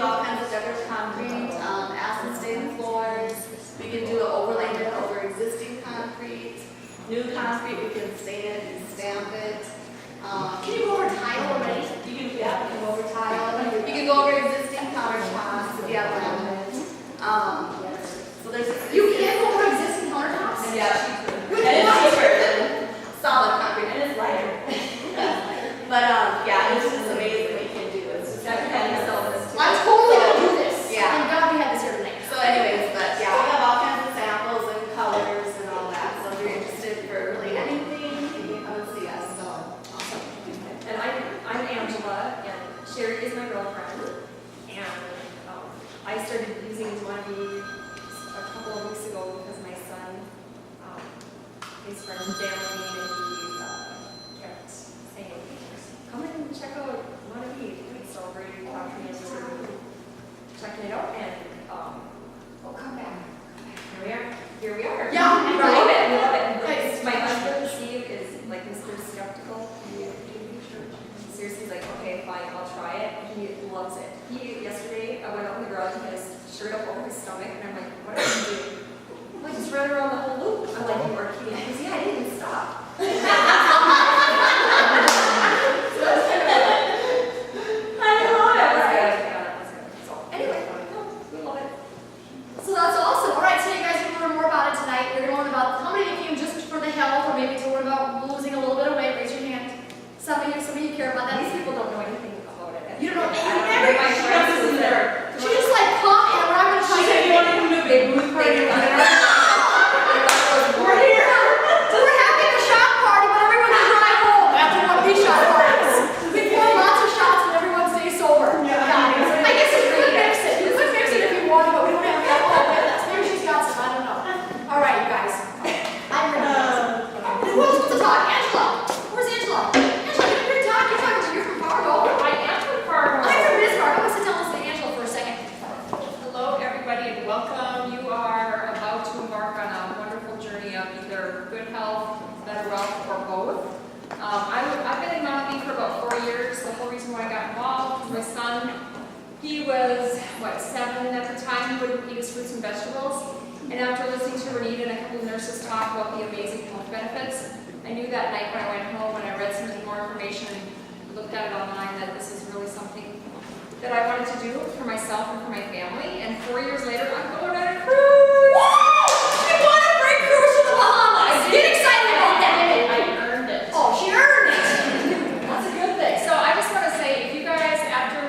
all kinds of decorative concrete, acid stain floors. We can do an overlay over existing concrete. New concrete, we can stain it and stamp it. Can you go over tile already? You can, yeah, you can go over tile. You can go over existing countertops if you have laminate. So there's You can go over existing countertops? yeah, and it's cheaper than solid concrete, and it's lighter. But yeah, it's just amazing what you can do. It's just everybody sells this too. I'm totally gonna do this. Yeah. Thank God we had this here tonight. So anyways, but yeah, we have all kinds of samples and colors and all that. So if you're interested for really anything, you can come and see us. So awesome. And I'm Angela, and Sherry is my girlfriend. And I started using MonaVie a couple of weeks ago because my son, his friends were downloading, and he kept saying, "Come and check out MonaVie." So Brady talked me into checking it out, and Oh, come back. Here we are. Yeah, I right. love it. I love it. Nice. My husband, Steve, is like Mr. Skeptical. Seriously, he's like, okay, fine, I'll try it. He loves it. Yesterday, I went out in the garage and had his shirt up over his stomach, and I'm like, what are you doing? Well, I just ran around the whole loop. I'm like, you are kidding. He goes, yeah, I didn't even stop. So that's awesome. All right, so you guys are going to learn more about it tonight. We're going to learn about how many of you came just for the health, or maybe to learn about losing a little bit of weight. Raise your hand. Some of you care about that. These people don't know anything about it. You don't know I don't anything. know my friends either. She just like, come and we're not going to tell you. you want to come to a big booth party? We're here. We're having a shot party, but everyone can drive home after one of these shot parties. We pour lots of shots and everyone stays sober. Yeah. I guess you could mix it. You could mix it if you want, but we don't have alcohol with us. Maybe she's got some. I don't know. All right, you guys. I'm ready. Who else wants to talk? Angela. Where's Angela? Angela, get up here and talk. You're from Fargo. I am from Fargo. I'm from Bismarck. I want to sit down and listen to Angela for a second. Hello, everybody, and welcome. You are about to embark on a wonderful journey of either good health, better wealth, or both. I've been in MonaVie for about 4 years. The whole reason why I got involved was my son. He was, 7 at the time. He wouldn't eat his fruits and vegetables. And after listening to Renita and a couple of nurses talk about the amazing health benefits, I knew that night when I went home and I read some more information and looked at it online that this is really something that I wanted to do for myself and for my family. And 4 years later, I'm going on a cruise! She won a free cruise to the Bahamas. Get excited about that. I earned it. Oh, she earned it. That's a good thing. So I just want to say, if you guys, after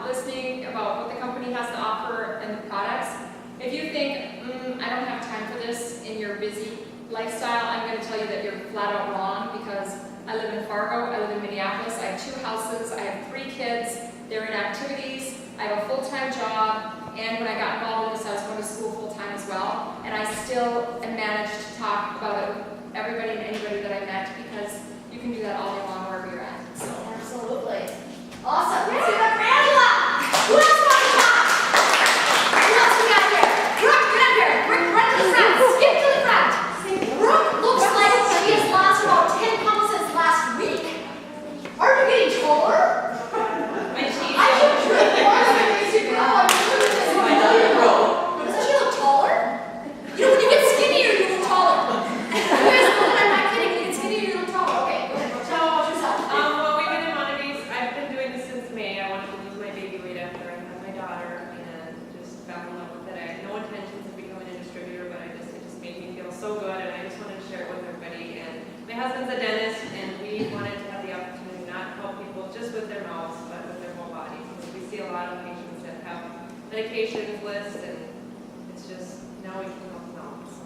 listening about what the company has to offer and the products, if you think, I don't have time for this in your busy lifestyle, I'm going to tell you that you're flat out wrong, because I live in Fargo, I live in Minneapolis, I have 2 houses, I have 3 kids, they're in activities, I have a full-time job, and when I got involved in this, I was going to school full-time as well, and I still managed to talk about it with everybody and anybody that I met, because you can do that all day long wherever you're at. So. Absolutely. Awesome. Let's give it up for Angela. Who else wants to talk? Who else we got here? Brooke, get up here. Brooke, run to the front. Skip to the front. Brooke looks like she has lost about 10 pounds since last week. Are you getting taller? I keep drinking water because you grow. I'm sure this is my daughter. Doesn't she look taller? You know, when you get skinnier, you look taller. You guys know that I'm not kidding. When you get skinnier, you look taller. Okay, go ahead. Tell me about yourself. Well, we've been in MonaVie. I've been doing this since May. I wanted to lose my baby weight after I had my daughter, and just fell in love with it. I had no intentions of becoming a distributor, but it just made me feel so good, and I just wanted to share it with everybody. And my husband's a dentist, and we wanted to have the opportunity not to help people just with their mouths, but with their whole body. Because we see a lot of patients that have medications lists, and it's just now we can help them out. So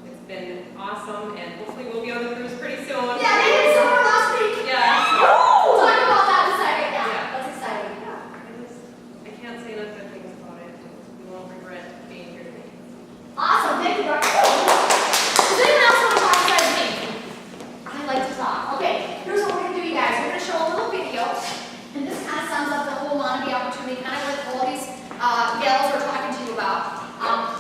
it's been awesome, and hopefully we'll be on the cruise pretty soon. Yeah, they did summer last week. Yeah. We'll talk about that in a second. Yeah, that's exciting. I can't say enough good things about it. You won't regret being here today. Awesome, thank you, Dr. Does anyone else want to talk besides me? I like to talk. Okay, here's what we're going to do, you guys. We're going to show a little video, and this kind of sums up the whole MonaVie opportunity, kind of like all these gals are talking to you about.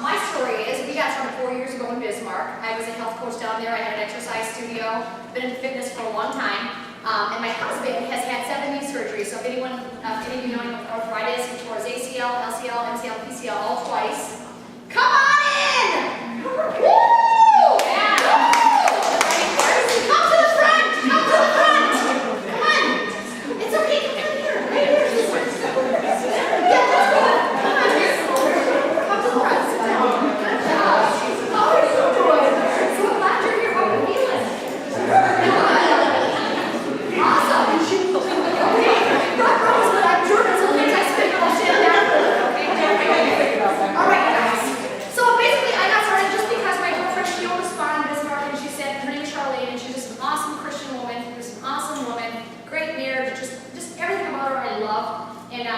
My story is, we got started 4 years ago in Bismarck. I was a health coach down there. I had an exercise studio, been in fitness for a long time. And my husband has had 7 knee surgeries. So if any of you know arthritis, he tore his ACL. PCL all twice. Come on in! Woo! Yeah. Come to the front! Come to the front! Come on! It's okay, come down here. Right here. Yeah, let's go. Come on here. Come to the front. Sit down. Good job. How are you doing? So glad you're here. How are you feeling? Awesome. Okay. Rock Rose, but I'm German, so let me test it. I'll stand down. All right, guys. So basically, I got started just because my girlfriend, she responded to this market, and she said, her name is Charlene, and she's just an awesome Christian woman, just an awesome woman, great marriage, just everything about her I love. And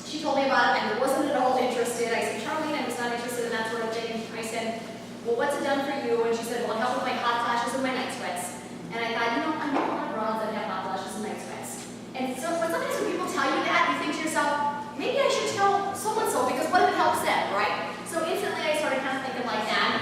she told me about it, and I wasn't at all interested. I said, Charlene, I was not interested in that sort of thing. I said, well, what's it done for you? And she said, well, it helped with my hot flashes and my night sweats. And I thought, I know a lot of bras that have hot flashes and night sweats. And so, but sometimes when people tell you that, you think to yourself, maybe I should tell so-and-so, because what if it helps them, right? So instantly I started kind of thinking like that.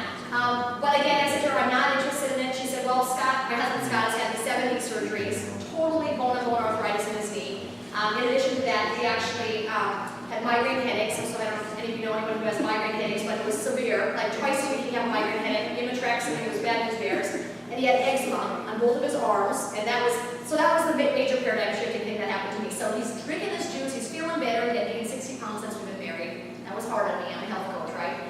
But again, I said to her, I'm not interested in it. She said, well, Scott, my husband Scott has had 7 knee surgeries, totally bone arthritis in his knee. In addition to that, he actually had migraine headaches. So I don't know if any of you know anyone who has migraine headaches, but it was severe. Like twice a week he had a migraine headache, Imatrax, and it was bad news bears. And he had eczema on both of his arms, and that was the major paradigm shifting thing that happened to me. So he's drinking this juice, he's feeling better, he had gained 60 pounds since we've been married. That was hard on me, I'm a health coach, right?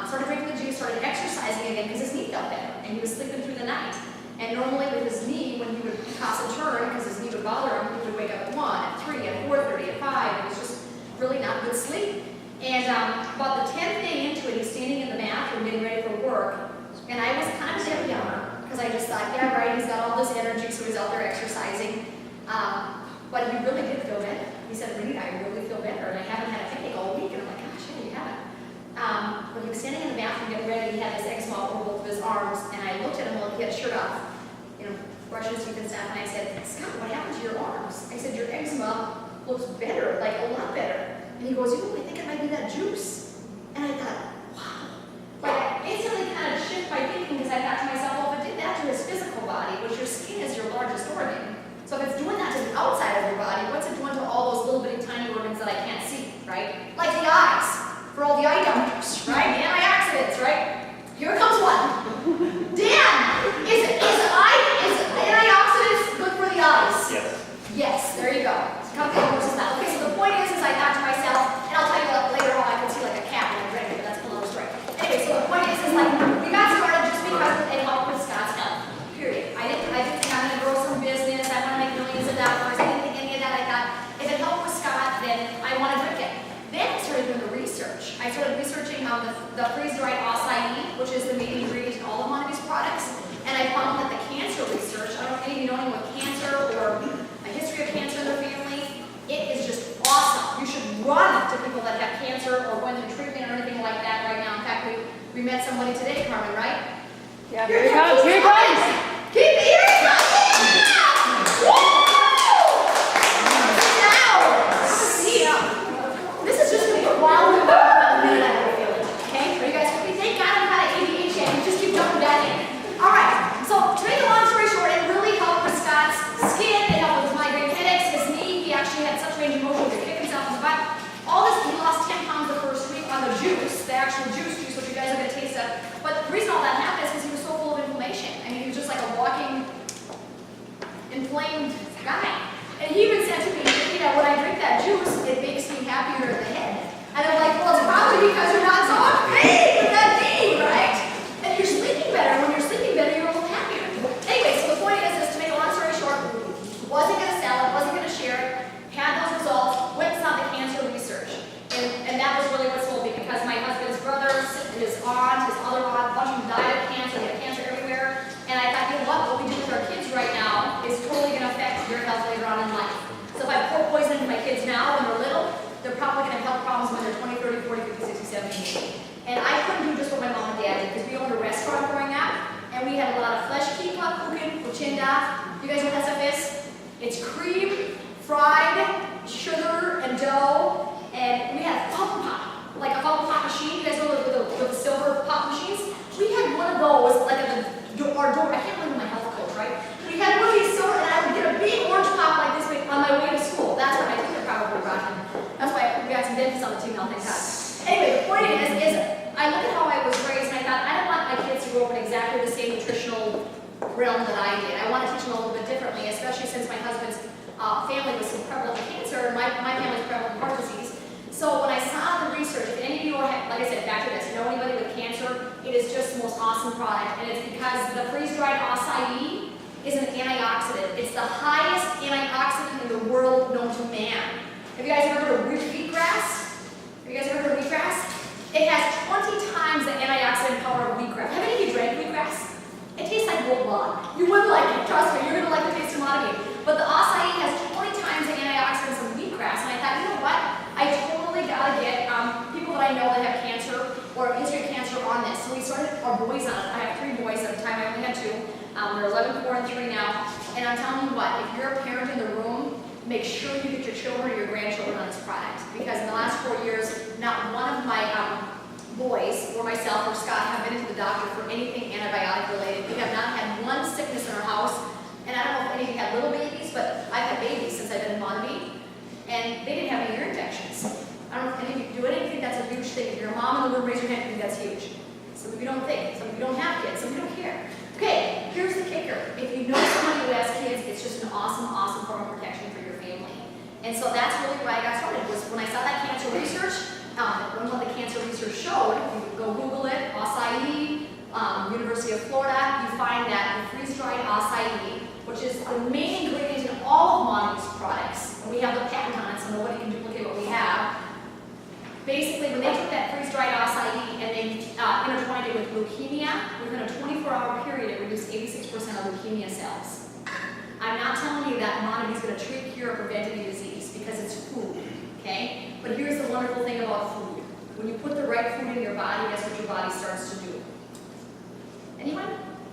Started drinking the juice, started exercising again because his knee felt better, and he was sleeping through the night. And normally with his knee, when he would toss and turn, because his knee would bother him, he would wake up at 1, at 3, at 4:30, at 5, and it was just really not good sleep. And about the 10th day into it, he's standing in the bathroom getting ready for work, and I was kind of dead downer. Because I just thought, yeah, right, he's got all this energy, so he's out there exercising. But he really did feel better. He said, Rita, I really feel better, and I haven't had a headache all week. And I'm like, gosh, yeah, you haven't. But he was standing in the bathroom getting ready, he had this eczema over both of his arms, and I looked at him while he had a shirt off, brushing his teeth and stuff, and I said, Scott, what happened to your arms? I said, your eczema looks better, like a lot better. And he goes, I think it might be that juice. And I thought, wow. But I instantly kind of shift my thinking, because I thought to myself, well, if it did that to his physical body, which your skin is your largest organ, so if it's doing that to the outside of your body, what's it doing to all those little bitty tiny organs that I can't see, right? Like the eyes, for all the eye doctors, right? The antioxidants, right? Here comes one. Dan, is antioxidants good for the eyes? Yes. Yes, there you go. Come versus that. Okay, so the point is I thought to myself, and I'll tell you later on, I could see like a cat when I'm drinking, but that's another story. Anyway, so the point is like, we got started just because it helped with Scott's health. Period. I didn't think I'm gonna grow some business, I want to make millions of dollars, I didn't think any of that. I thought, if it helped with Scott, then I want to drink it. Then I started doing the research. I started researching the freeze-dried acai, which is the main ingredient in all of MonaVie's products. And I found that the cancer research, I don't know if any of you know anyone with cancer or a history of cancer in their family, it is just awesome. You should run to people that have cancer or going through treatment or anything like that right now. In fact, we met somebody today, Carmen, right? Yeah, here he comes, here he comes. Keep it, here he comes! Yeah! Woo! Sit down. This is just going to be a wild and about a minute, I have a feeling. Okay? Are you guys with me? Thank God I'm not at ADHD. You just keep jumping back in. All right. So to make a long story short, it really helped with Scott's skin. It helped with his migraine headaches, his knee. He actually had such range of motion to kick himself in the butt. All this, he lost 10 pounds the first week on the juice, the actual juice, which you guys are going to taste of. But the reason all that happened is because he was so full of inflammation. I mean, he was just like a walking, inflamed guy. And he even said to me, when I drink that juice, it makes me happier in the head. And I'm like, well, it's probably because you're not so much pain with that knee, right? And you're sleeping better. When you're sleeping better, you're a little happier. Anyway, so the point is to make a long story short, wasn't going to sell it, wasn't going to share it, had those results, went and saw the cancer research. And that was really what sold me, because my husband's brother, his aunt, his other aunt, a bunch of them died of cancer. They had cancer everywhere. And I thought, you know what we do with our kids right now is totally going to affect your health later on in life. So if I pour poison into my kids now when they're little, they're probably going to have health problems when they're 20, 30, 40, 50, 60, 70, 80. And I couldn't do just what my mom and dad did, because we owned a restaurant growing up, and we had a lot of flesh kipa, kuchen, kuchinda. You guys know what that stuff is? It's cream, fried, sugar, and dough, and we had a pump pop, like a pump pop machine. You guys know with the silver pop machines? We had one of those, like at our door. I can't remember my health coach, right? We had one of these silver, and I would get a big orange pop like this on my way to school. That's what my teacher probably brought in. That's why we got some dentists on the team now, thank God. point is I look at how I was raised and I thought, I don't want my kids to grow up in exactly the same nutritional realm that I did. I want to teach them a little bit differently, especially since my husband's family was so prevalent with cancer and my family's prevalent with heart disease. So when I saw the research, if any of you are, like I said, back to this, know anybody with cancer, it is just the most awesome product. And it's because the freeze-dried acai is an antioxidant. It's the highest antioxidant in the world known to man. Have you guys ever heard of wheatgrass? Have you guys ever heard of wheatgrass? It has 20 times the antioxidant power of wheatgrass. Have any of you drank wheatgrass? It tastes like gold blood. You would like it, trust me, you're gonna like the taste of MonaVie. But the acai has 20 times the antioxidants of wheatgrass, and I thought, you know what? I totally gotta get people that I know that have cancer or history of cancer on this. So we started our boys on it. I have 3 boys at the time, I only had 2. They're 11, 4, and 3 now. And I'm telling you what, if you're a parent in the room, make sure you get your children or your grandchildren on this product. Because in the last 4 years, not one of my boys, or myself, or Scott, have been into the doctor for anything antibiotic related. We have not had one sickness in our house. And I don't know if any of you had little babies, but I've had babies since I've been in MonaVie. And they didn't have any ear infections. I don't know if any of you do anything, that's a huge thing. If you're a mom in the room, raise your hand, I think that's huge. Some of you don't think, some of you don't have kids, some of you don't care. Okay, here's the kicker. If you know somebody who has kids, it's just an awesome, awesome form of protection for your family. And so that's really why I got started, was when I saw that cancer research, when one of the cancer research showed, you can go Google it, acai, University of Florida, you find that the freeze-dried acai, which is the main ingredient in all of MonaVie's products, and we have the patent on it, so nobody can duplicate what we have. Basically, when they took that freeze-dried acai and they intertwined it with leukemia, within a 24-hour period, it reduced 86% of leukemia cells. I'm not telling you that MonaVie is going to treat, cure, or prevent any disease, because it's food, okay? But here's the wonderful thing about food. When you put the right food in your body, that's what your body starts to do. Anyone?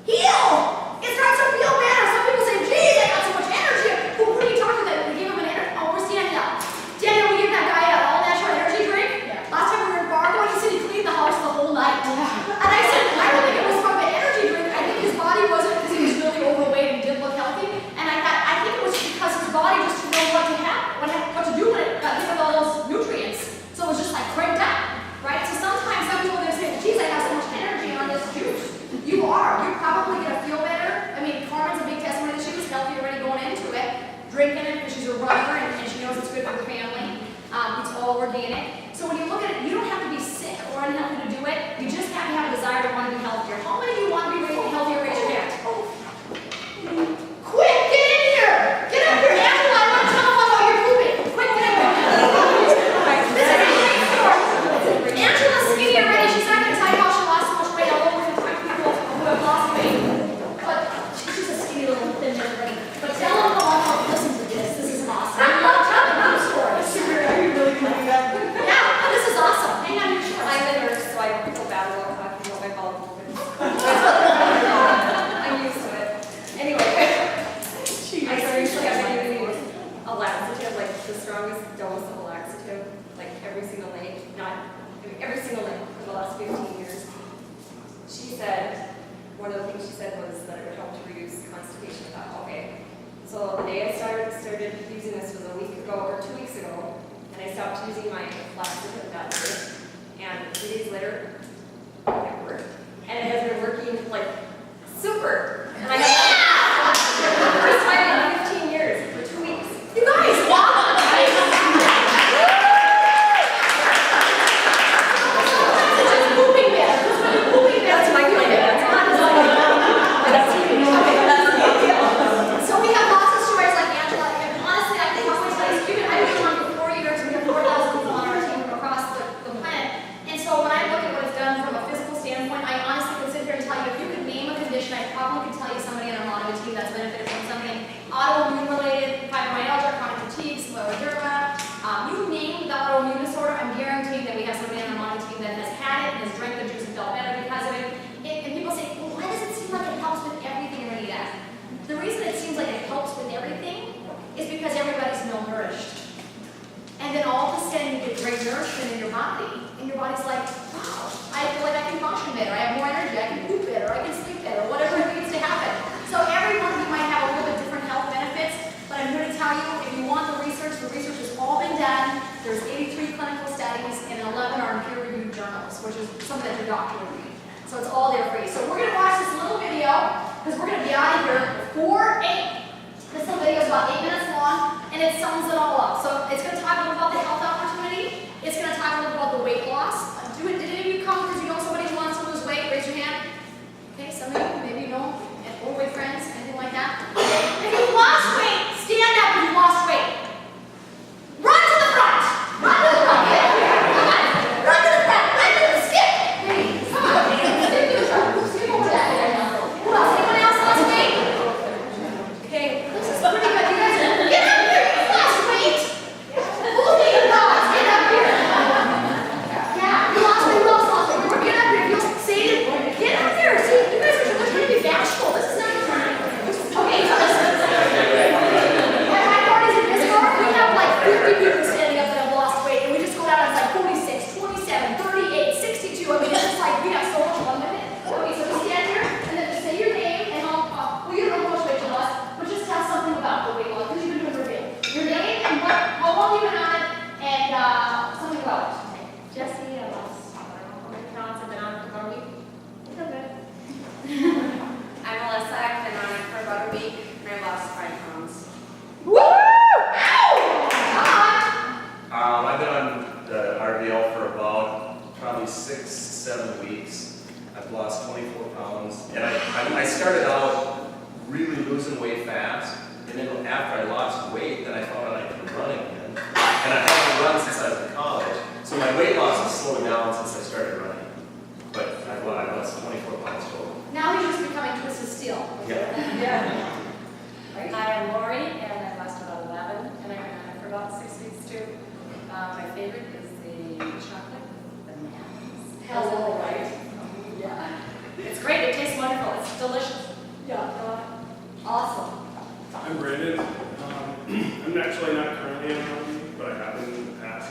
Heal! It starts to feel better. Some people say, geez, I got so much energy. Who are you talking to? We gave him an energy. Oh, where's Danielle? Danielle, we gave that guy an all-natural energy drink. Yeah. Last time we were in Fargo, he said he cleaned the house the whole night. Yeah. And I said, I don't think it was from the energy drink. I think his body wasn't, because he was really overweight and didn't look healthy. And I thought, I think it was because his body just didn't know what to have, what to do when it got hit with all those nutrients. So it was just like cranked up, right? So sometimes some people are going to say, geez, I have so much energy on this juice. You are. You're probably going to feel better. I mean, Carmen's a big testimony that she was healthy already going into it, drinking it because she's a runner and she knows it's good for her family. It's all organic. So when you look at it, you don't have to be sick or unhealthy to do it. You just have to have a desire to want to be healthier. How many of you want to be healthier? Raise your hand. Quick, get in here. Get up here. Angela, I want to tell them about your pooping. Quick, get in here. This is a great story. Angela's skinny already. She's not going to tell you how she lost so much weight. Although we're going to talk to people who have lost weight. But she's a skinny little thin already. But tell them how, listen to this. This is awesome. I love telling them stories. Are you really doing that? Yeah, this is awesome. Hang on, you're sure. I'm a nurse, so I don't feel bad about talking about my health. I'm used to it. Anyway, I seriously have been using a laxative, like the strongest dose of a laxative, like every single night, every single night for the last 15 years. She said, one of the things she said was that it would help to reduce constipation. I thought, okay. So the day I started using this was a week ago or 2 weeks ago, and I stopped using my laxative that day. And 3 days later, it worked. And it has been working like super. And I got for the first time in 15 years for 2 weeks. You guys, wow! Sometimes it's just pooping better. Just when you're pooping better. That's my plan. That's not So we have lots of stories like Angela, and honestly, I think how much that is cute. I've been on for 4 years, and we have 4,000 people on our team from across the planet. And so when I look at what it's done from a physical standpoint, I honestly could sit here and tell you, if you could name a condition, I probably could tell you somebody on our MonaVie team that's benefited from something autoimmune related, fibromyalgia, chronic fatigue, scleroderma. You name the autoimmune disorder, I'm guaranteeing that we have somebody on our MonaVie team that has had it and has drank the juice and felt better because of it. And people say, well, why does it seem like it helps with everything, Renita? The reason it seems like it helps with everything is because everybody's malnourished. And then all of a sudden you get great nourishment in your body, and your body's like, wow, I feel like I can function better, I have more energy, I can poop better, I can sleep better, whatever it needs to happen. So every one of you might have a little bit different health benefits, but I'm here to tell you, if you want the research has all been done. There's 83 clinical studies and 11 are in peer-reviewed journals, which is something that your doctor would read. So it's all there for you. So we're going to watch this little video because we're going to be out of here before 8. This little video is about 8 minutes long and it sums it all up. So it's going to talk a little about the health opportunity. It's going to talk a little about the weight loss. Did any of you come because you know somebody who wants to lose weight? Raise your hand. Okay, some of you, maybe you know overweight friends, anything like that. If you lost weight, stand up if you lost weight. Run to the front. Run to the front. Come on. Run to the front. Run to the skip. Maybe. Come on. Skip to the front. Skip over that. Who else? Anyone else lost weight? Okay, this is pretty good. You guys, get up here. You lost weight. Who do you lost? Get up here. Yeah, you lost weight. Who else lost weight? Get up here. If you say it, get up here. See, you guys are going to be bashful. This is not your time. Okay, so listen. At my parties in Bismarck, we have like 50 people standing up that have lost weight, and we just go down and it's like 46, 27, 38, 62. I mean, it's just like we have so much fun with it. Okay, so we stand here, and then just say your name, and well, you don't know how much weight you lost, but just tell something about the weight loss, because you've been doing reveal. Your name, and how long you've been on it, and something about it. Jesse, I lost, I don't know how many pounds I've been on for about a week. A little bit. I'm Melissa, I've been on it for about a week, and I lost 5 pounds. Woo! Ow! I've been on the RDL for about probably 6-7 weeks. I've lost 24 pounds, and I started out really losing weight fast, and then after I lost weight, then I found out I could run again, and I haven't run since I was in college. So my weight loss has slowed down since I started running, but I lost 24 pounds total. Now he's just becoming Twisted Steel. Yeah. Right? Hi, I'm Lori, and I lost about 11, and I've been on it for about 6 weeks too. My favorite is the chocolate bananas. Hello, right? Yeah. It's great, it tastes wonderful, it's delicious. Yeah. Awesome. I'm Brandon. I'm actually not currently on MonaVie, but I have been in the past.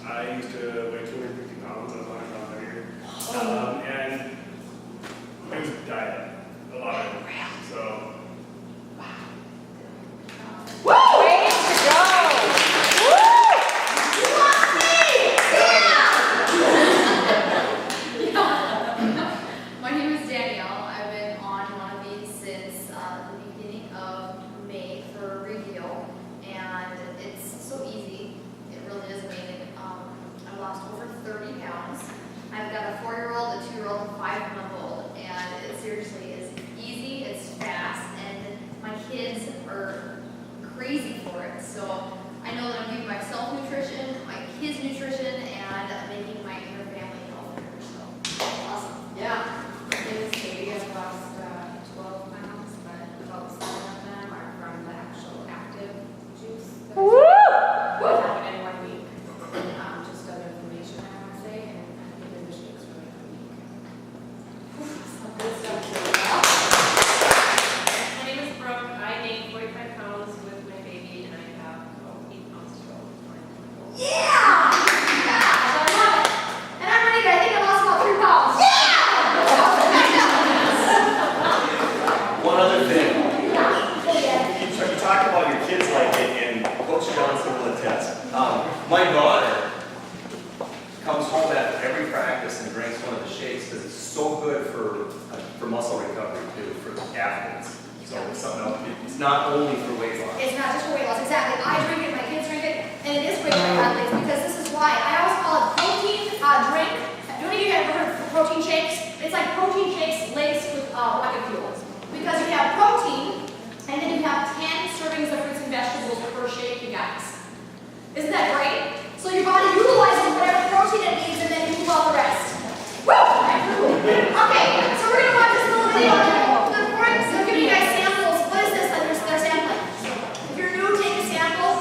I used to weigh 250 pounds. I was 100 pounds heavier. And it was diet, a lot of it. So, Woo! Way to go! Woo! You lost me! Yeah! My name is Danielle. I've been on MonaVie since the beginning of May for a reveal, and it's so easy. It really is amazing. I lost over 30 pounds. I've got a 4-year-old, a 2-year-old, and a 5-month-old, and it seriously is easy, it's fast, and my kids are crazy for it. So I know that I'm giving myself nutrition, my kids nutrition, and making my inner family healthier. So awesome. Yeah. My name is Katie, I've lost 12 pounds, but about 7 of them are from the actual active juice. that I have in 1 week. Just other information I want to say, and I think the shakes for like a week. Some good stuff. My name is Brooke, I gained 45 pounds with my baby, and I have about 8 pounds to go. Yeah! Yeah! I love it. And I'm ready. I think I lost about 3 pounds. Yeah! One other thing. Yeah. You talk about your kids like it, and Coach Johnson will attest. My daughter comes home after every practice and drinks one of the shakes because it's so good for muscle recovery too, for athletes. So it's something else. It's not only for weight loss. It's not just for weight loss, exactly. I drink it, my kids drink it, and it is great for athletes because this is why. I always call it protein drink. Do any of you have ever heard of protein shakes? It's like protein shakes laced with rocket fuel. Because you have protein, and then you have 10 servings of fruits and vegetables per shake, you guys. Isn't that great? So your body utilizes whatever protein it needs, and then you move all the rest. Woo! Okay, so we're going to watch this little video. Before I'm giving you guys samples, what is this that they're sampling? If you're new, take a sample.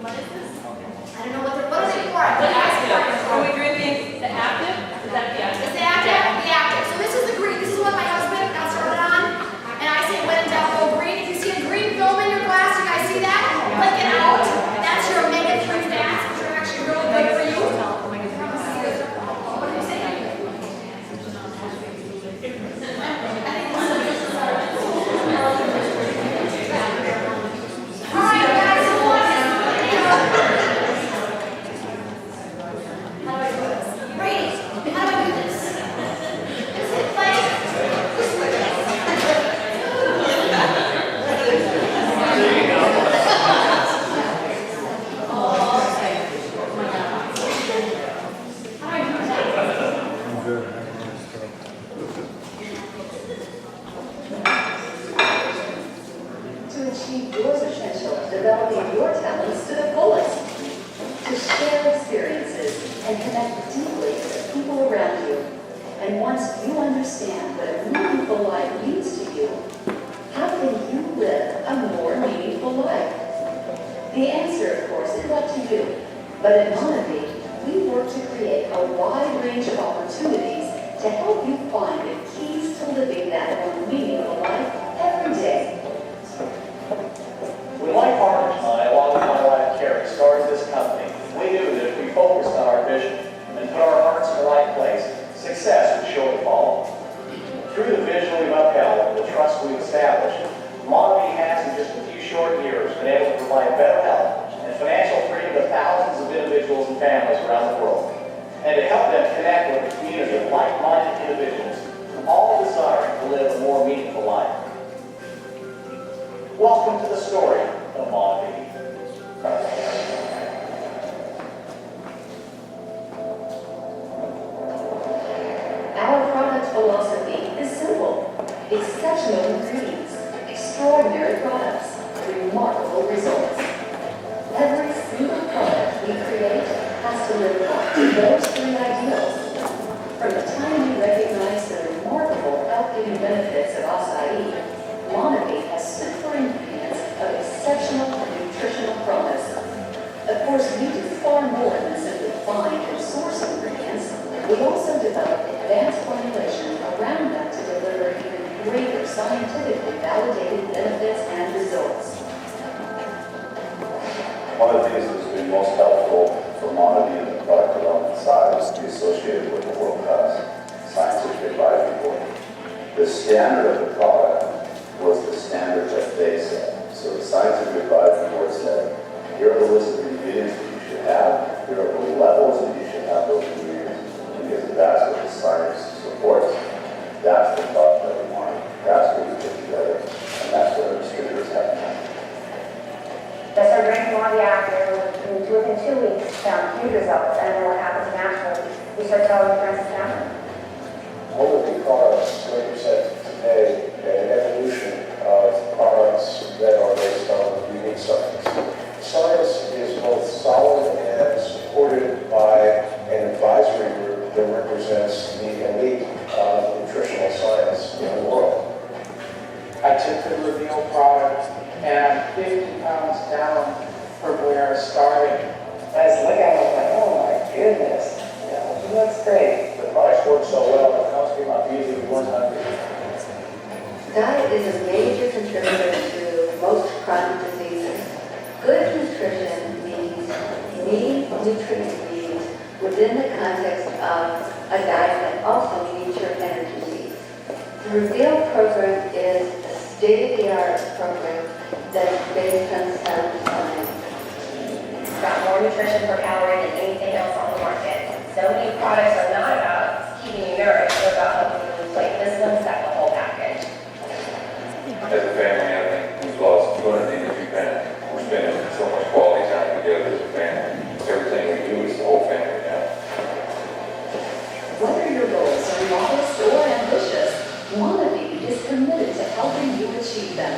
What is this? I don't know what are they for? Are we drinking the active? Is that the active? It's the active? The active. So this is the green. This is what my husband got started on. And I say when in doubt, go green. If you see a green film in your glass, you guys see that? Click it out. That's your omega-3 fats, which are actually really good for you. you understand what a meaningful life means to you, how can you live a more meaningful life? The answer, of course, is up to you. But at MonaVie, we work to create a wide range of opportunities to help you find the keys to living that more meaningful life every day. When my partners and I, along with my wife Carrie, started this company, we knew that if we focused on our vision and put our hearts in the right place, success would surely follow. Through the vision we've upheld and the trust we've established, MonaVie has, in just a few short years, been able to provide better health and financial freedom to thousands of individuals and families around the world, and to help them connect with a community of like-minded individuals, all desiring to live a more meaningful life. Welcome to the story of MonaVie. Our product philosophy is simple. Exceptional ingredients, extraordinary products, remarkable results. Every single product we create has to live up to those three ideals. From the time we recognize the remarkable health-giving benefits of acai, MonaVie has super ingredients of exceptional nutritional promise. Of course, we do far more than simply find and source ingredients. We also develop advanced formulations around them to deliver even greater scientifically validated benefits and results. One of the things that's been most helpful for MonaVie in the product development side is to be associated with the world-class scientific advisory board. The standard of the product was the standard that they set. So the scientific advisory board said, here are the list of ingredients that you should have, here are the levels that you should have those ingredients, because that's what the science supports. That's the product that we want. That's what we put together, and that's what our distributors have now. Just our drink MonaVie after, within 2 weeks, found huge results, and then what happens naturally, we start telling friends and family. MonaVie products represent today an evolution of products that are based on unique science. Science is both solid and supported by an advisory group that represents the elite of nutritional science in the world. I took the Reveal product and I'm 50 pounds down from where I started. I was looking at it, I was like, oh my goodness, that's great. The products work so well, the house came out easy, we weren't hungry. Diet is a major contributor to most chronic diseases. Good nutrition means meeting nutrient needs within the context of a diet that also meets your energy needs. The Reveal program is a state-of-the-art program that is based on sound science. It's got more nutrition per calorie than anything else on the market. So many products are not about keeping you nourished, they're about helping you lose weight. This one's got the whole package. As a family, I think we've lost 283 pounds. We're spending so much quality time together as a family. Everything we do is the whole family now. Whether your goals are modest or ambitious, MonaVie is committed to helping you achieve them.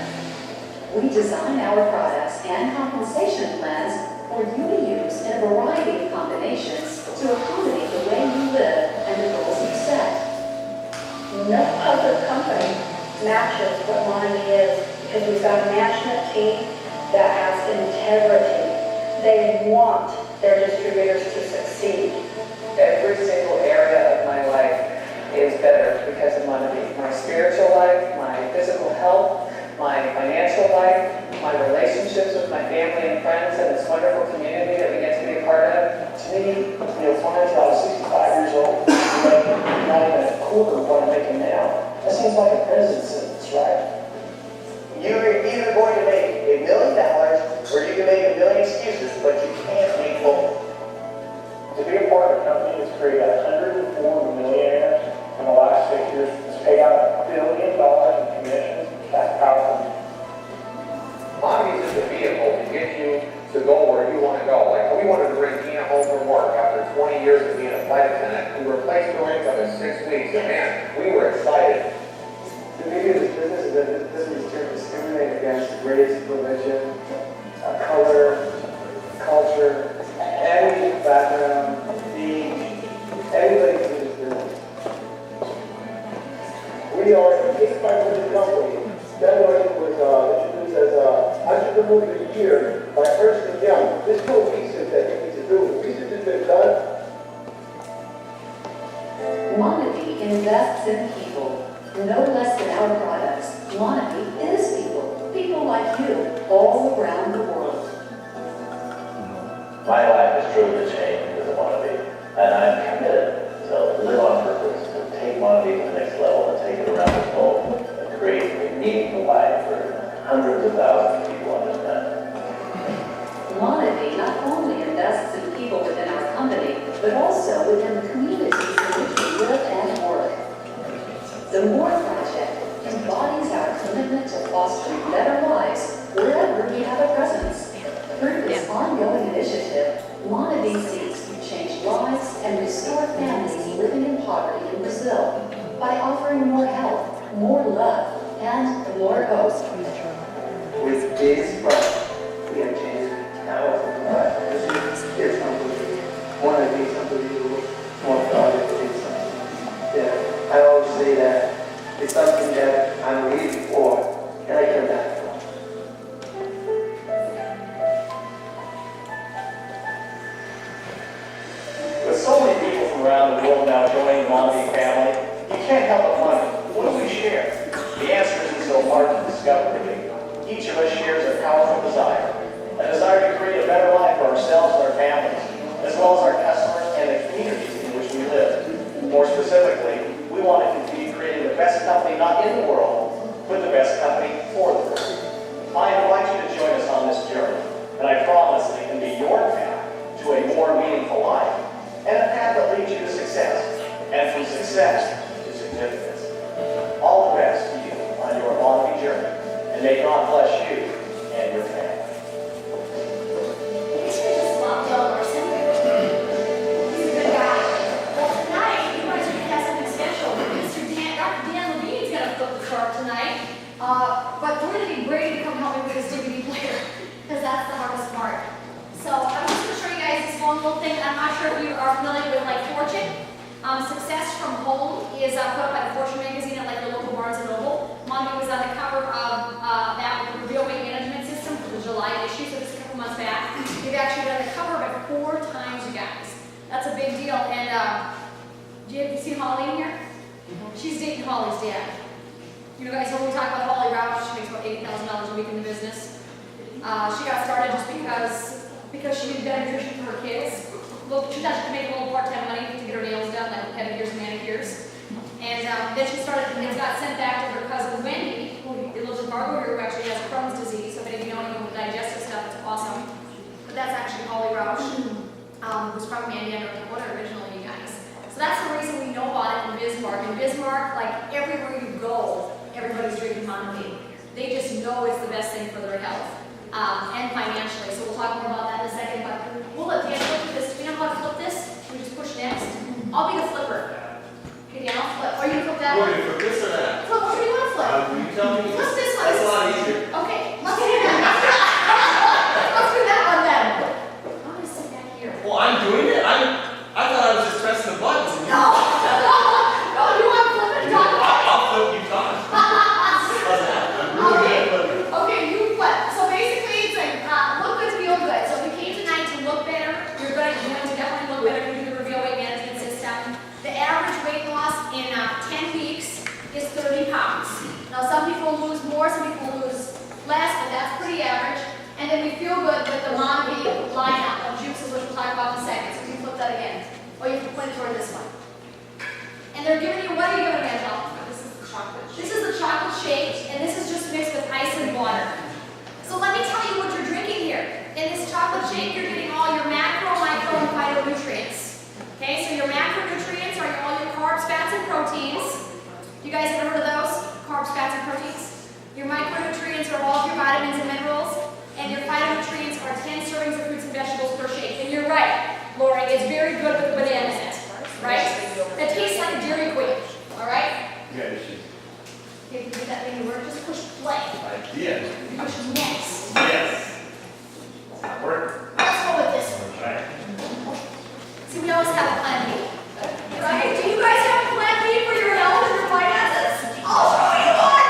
We design our products and compensation plans for you to use in a variety of combinations to accommodate the way you live and the goals you set. No other company matches what MonaVie is because we've got a management team that has integrity. They want their distributors to succeed. Every single area of my life is better because of MonaVie. My spiritual life, my physical health, my financial life, my relationships with my family and friends, and this wonderful community that we get to be a part of. To me, finding out I was 65 years old, making not even a quarter of what I'm making now, that seems like a prison sentence, right? You're either going to make $1 million or you can make 1 million excuses, but you can't make both. To be a part of a company that's created 104 millionaires in the last 6 years, has paid out $1 billion in commissions, that's powerful. MonaVie is just a vehicle to get you to go where you want to go. Like, we wanted to bring Tina home from work after 20 years of being a flight attendant. We replaced her income in 6 weeks, and man, we were excited. The beauty of this business is that this business is to discriminate against race, religion, color, culture, any background, age, anybody can do this business. 500 company. That was introduced as Entrepreneur of the Year by Ernst & Young. There's no reason that you need to do it. Research has been done. MonaVie invests in people. No less than our products, MonaVie is people. People like you, all around the world. My life has truly changed because of MonaVie, and I'm committed to live on purpose, to take MonaVie to the next level, and take it around the globe, and create a meaningful life for hundreds of thousands of people on this planet. MonaVie not only invests in people within our company, but also within the communities in which we live and work. The MORE Project embodies our commitment to fostering better lives wherever we have a presence. Through this ongoing initiative, MonaVie seeks to change lives and restore families living in poverty in Brazil by offering more help, more love, and more hope. With this product, we have changed thousands of lives. It's unbelievable. MonaVie is unbelievable. More product is something. Yeah. I always say that it's something that I'm waiting for, and I come back for. With so many people from around the world now joining the MonaVie family, you can't help but wonder, what do we share? The answer isn't so hard to discover, really. Each of us shares a powerful desire to create a better life for ourselves and our families, as well as our customers and the communities in which we live. More specifically, we want to continue creating the best company not in the world, but the best company for the world. I invite you to join us on this journey, and I promise that it can be your path to a more meaningful life, and a path that leads you to success, and from success to significance. All the best to you on your MonaVie journey, and may God bless you and your family. You should have just loved Bill Larson. He's a good guy. Well, tonight, you guys are going to have something special. Dr. Dan Levine's going to flip the chart tonight. But we're going to need Brady to come help me with this DVD player, because that's the hardest part. So I'm just going to show you guys this one little thing. I'm not sure if you are familiar with like Fortune. Success from Home is put up by the Fortune magazine at like your local Barnes & Noble. MonaVie was on the cover of that with the Reveal Weight Management System for the July issue, so just a couple months back. We've actually done the cover of it 4 times, you guys. That's a big deal. And do you see Holly in here? She's dating Holly's dad. You guys know we talk about Holly Roush. She makes about $80,000 a week in the business. She got started just because she needed better nutrition for her kids. Well, she thought she could make a little part-time money to get her nails done, like pedicures and manicures. And then she started, and it got sent back to her cousin Wendy, who lives in Fargo here, who actually has Crohn's disease. So if any of you know anyone with digestive stuff, it's awesome. But that's actually Holly Roush, who's from Indiana, North Dakota originally, you guys. So that's the reason we know about it in Bismarck. In Bismarck, like everywhere you go, everybody's drinking MonaVie. They just know it's the best thing for their health and financially. So we'll talk more about that in a second. But we'll let Dan flip this. Do you know how to flip this? Should we just push next? I'll be the flipper. Okay, Dan, I'll flip. Are you going to flip that one? You want me to flip this or that? Flip, what do you want to flip? You tell me. Flip this one. That's a lot easier. Okay, let's do that. Let's do that one then. I'm going to sit back here. Well, I'm doing it. I thought I was just pressing the buttons. No. No, you want to flip it? I'll flip you talk. How's that? I'm really good at flipping. Okay, you flip. So basically, it's like look good, feel good. So if you came tonight to look better, you're going to definitely look better when you do the Reveal Weight Management System. The average weight loss in 10 weeks is 30 pounds. Now, some people lose more, some people lose less, but that's pretty average. And then we feel good with the MonaVie lineup of juices, which we'll talk about in a second. So you flip that again. Or you can point it toward this one. And they're giving you, what are you giving me, Angel? This is the chocolate. This is the chocolate shake, and this is just mixed with ice and water. So let me tell you what you're drinking here. In this chocolate shake, you're getting all your macro, micro, and phytonutrients. Okay, so your macronutrients are all your carbs, fats, and proteins. You guys ever heard of those? Carbs, fats, and proteins? Your micronutrients are all of your vitamins and minerals, and your phytonutrients are 10 servings of fruits and vegetables per shake. And you're right, Lori, it's very good with bananas in it, right? It tastes like a Dairy Queen, all right? Yeah, issues. Okay, if you get that thing to work, just push play. Idea. Push next. Yes. Does that work? Let's go with this one. All right. See, we always have a plan B. Right? Do you guys have a plan B for your health and your finances? I'll show you one.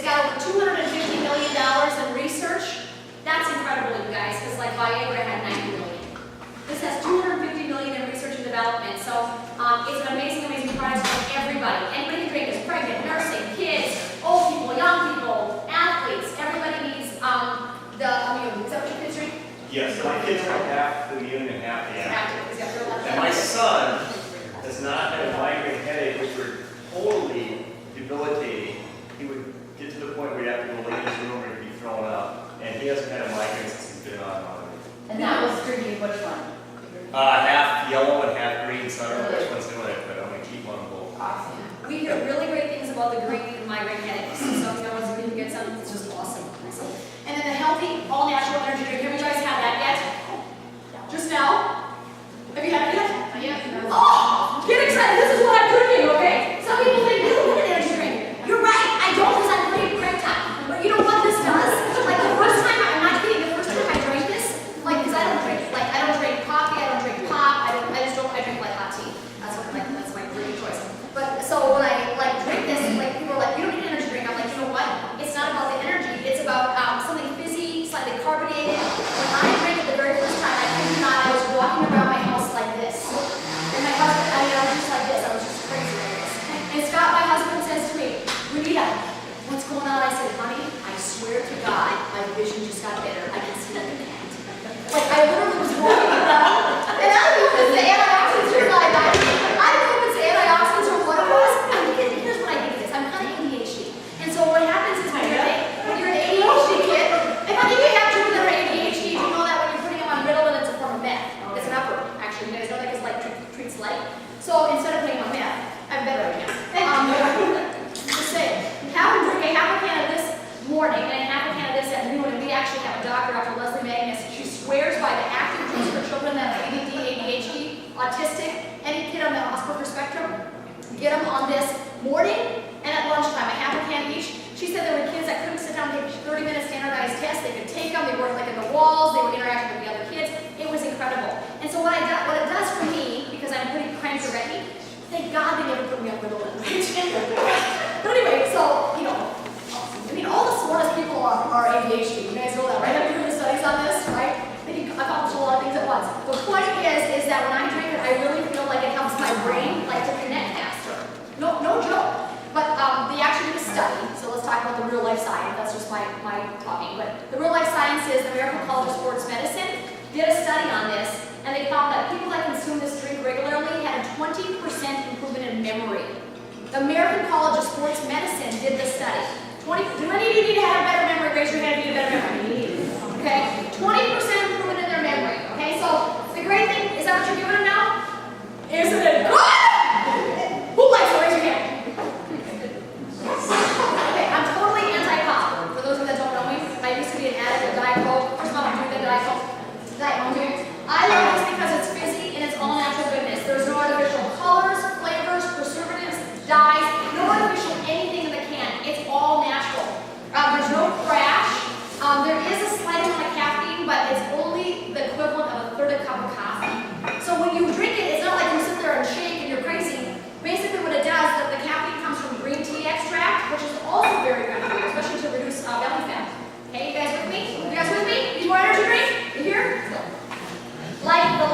got over $250 million in research. That's incredible, you guys, because like Viagra had 90 million. This has 250 million in research and development, so it's an amazing, amazing product for everybody. Anybody can drink this, pregnant, nursing, kids, old people, young people, athletes. Everybody needs the immune. Is that what your kids drink? Yes, my kids are half the immune and half the active. Active. Is that real life? And my son does not have a migraine headache, which were totally debilitating. He would get to the point where he'd have to go lay in his room or he'd be thrown up. And he hasn't had a migraine since he's been on MonaVie. And that was drinking which one? Half yellow and half green, so I don't know which one's doing it, but I'm gonna keep on both. Awesome. We hear really great things about the green migraine headaches. So if you know if you get some, it's just awesome. And then the healthy, all natural energy drink. Have you guys had that yet? Just now? Have you had it yet? Yeah. Oh, get excited. This is what I'm drinking, okay? Some people think, I don't want an energy drink. You're right, I don't because I'm pretty crank time. But you know what this does? Like the first time, I'm not kidding, the first time I drank this, like, because I don't drink coffee, I don't drink pop, I drink like hot tea. That's my drink choice. But so when I like drink this, like people are like, you don't need an energy drink. I'm like, you know what? It's not about the energy, it's about something fizzy, slightly carbonated. When I drank it the very first time, I kid you not, I was walking around my house like this. And my husband, I was just like this, I was just crazy like this. And Scott, my husband, says to me, Renita, what's going on? I said, honey, I swear to God, my vision just got better. I can see that in the hand. Like, I literally was walking around, and I don't know if it's the antioxidants or not. I don't know if it's the antioxidants or what it was. Here's what I think it is. I'm kind of ADHD. And so what happens is when you're an ADHD kid, if I think you have children that are ADHD, you know that when you're putting them on Ritalin, it's a form of meth. It's an upper, actually. You guys know that because like treats light. So instead of putting them on meth, I'm better at it. Just saying, have them drink a half a can of this morning and a half a can of this at noon, and we actually have a doctor, Dr. Leslie Magnus. She swears by the active juice for children that are ADD, ADHD, autistic, any kid on the Asperger spectrum. Get them on this morning and at lunchtime, a half a can each. She said there were kids that couldn't sit down and take 30-minute standardized tests. They could take them, they worked like in the walls, they would interact with the other kids. It was incredible. And so what it does for me, because I'm pretty cranky already, thank God they never put me on Ritalin. But anyway, so, you know, I mean, all the smartest people are ADHD. You guys know that, right? Have you heard the studies on this, right? They can accomplish a lot of things at once. The point is that when I drink it, I really feel like it helps my brain, like, to connect faster. No joke. But they actually did a study, so let's talk about the real life science. That's just my talking. But the real life science is the American College of Sports Medicine did a study on this, and they found that people that consume this drink regularly had a 20% improvement in memory. The American College of Sports Medicine did the study. Do any of you need to have better memory? Raise your hand if you need a better memory. Okay? 20% improvement in their memory. Okay? So the great thing, is that what you're giving them now? Isn't it good? Who likes it? Raise your hand. Okay, I'm totally anti-pop. For those of you that don't know me, I used to be an addict of Diet Coke. First of all, I'm doing the Diet Coke. I love this because it's fizzy and it's all natural goodness. There's no artificial colors, flavors, preservatives, dyes, no artificial anything in the can. It's all natural. There's no crash. There is a slight amount of caffeine, but it's only the equivalent of a third a cup of coffee. So when you drink it, it's not like you sit there and shake and you're crazy. Basically what it does, the caffeine comes from green tea extract, which is also very good for you, especially to reduce belly fat. Okay, you guys with me? You guys with me? Need more energy drink? You here?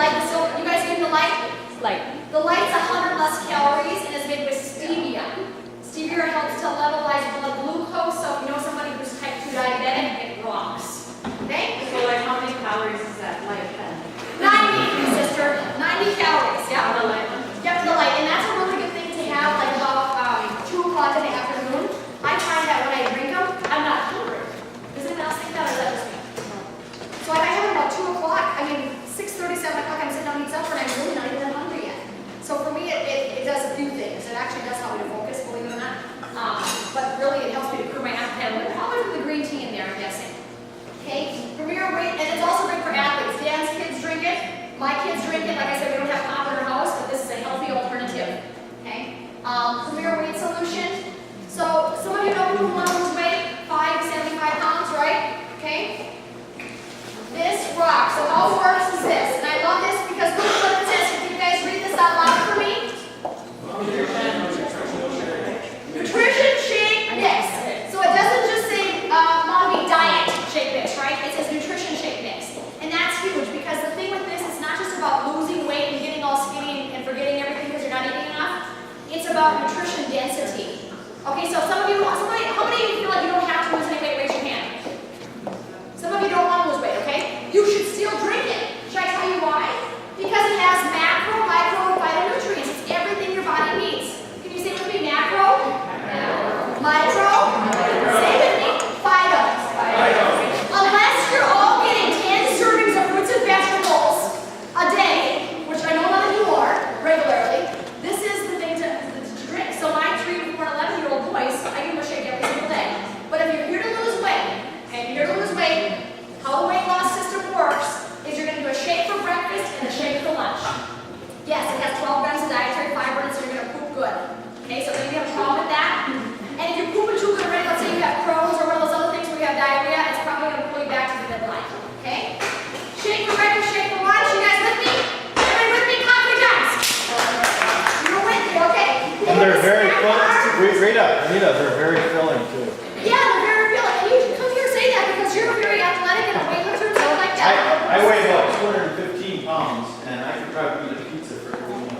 The silver. You guys getting the light? Light. The light's 100 less calories and is made with stevia. Stevia helps to levelize blood glucose, so if you know somebody who's type 2 diabetic, it rocks. Okay? So like how many calories is that light then? 90, sister. 90 calories, yeah. The light. Yep, the light. And that's a really good thing to have like about 2 o'clock in the afternoon. I find that when I drink them, I'm not hungry. Does anyone else think that, or is that just me? So if I have it about 2 o'clock, I mean, 6:30, 7 o'clock, I'm sitting down to eat supper, and I'm really not even that hungry yet. So for me, it does a few things. about nutrition density. Okay, so some of you, how many of you feel like you don't have to lose any weight? Raise your hand. Some of you don't want to lose weight, okay? You should still drink it. Should I tell you why? Because it has macro, micro, and phytonutrients. It's everything your body needs. Can you say with me, macro? Micro? Say with me, phyto. Unless you're all getting 10 servings of fruits and vegetables a day, which I know none of you are regularly, this is the thing to drink. So my 3 to 4 and 11-year-old boys, I give them a shake every single day. But if you're here to lose weight, and you're here to lose weight, how the weight loss system works is you're going to do a shake for breakfast and a shake for lunch. Yes, it has 12 grams of dietary fiber in it, so you're going to poop good. Okay, so if you have a problem with that, and if you're pooping too good already, let's say you have Crohn's or one of those other things where you have diarrhea, it's probably going to pull you back to the midline. Okay? Shake for breakfast, shake for lunch. You guys with me? Everybody with me? Coffee times. You're with me, okay? And they're very filling. Rita, they're very filling too. Yeah, they're very filling. And you come here and say that because you're very athletic and a weightlifter, so like that. I weigh about 215 pounds, and I could probably eat a pizza for every meal.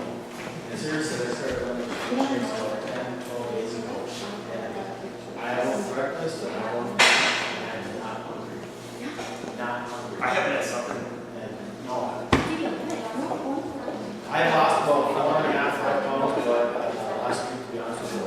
And seriously, I started running about 10, 12 days ago. And I went to breakfast, and I'm not hungry. Not hungry. I haven't had supper. And no. I lost about 4.5, 5 pounds, but last week, to be honest with you,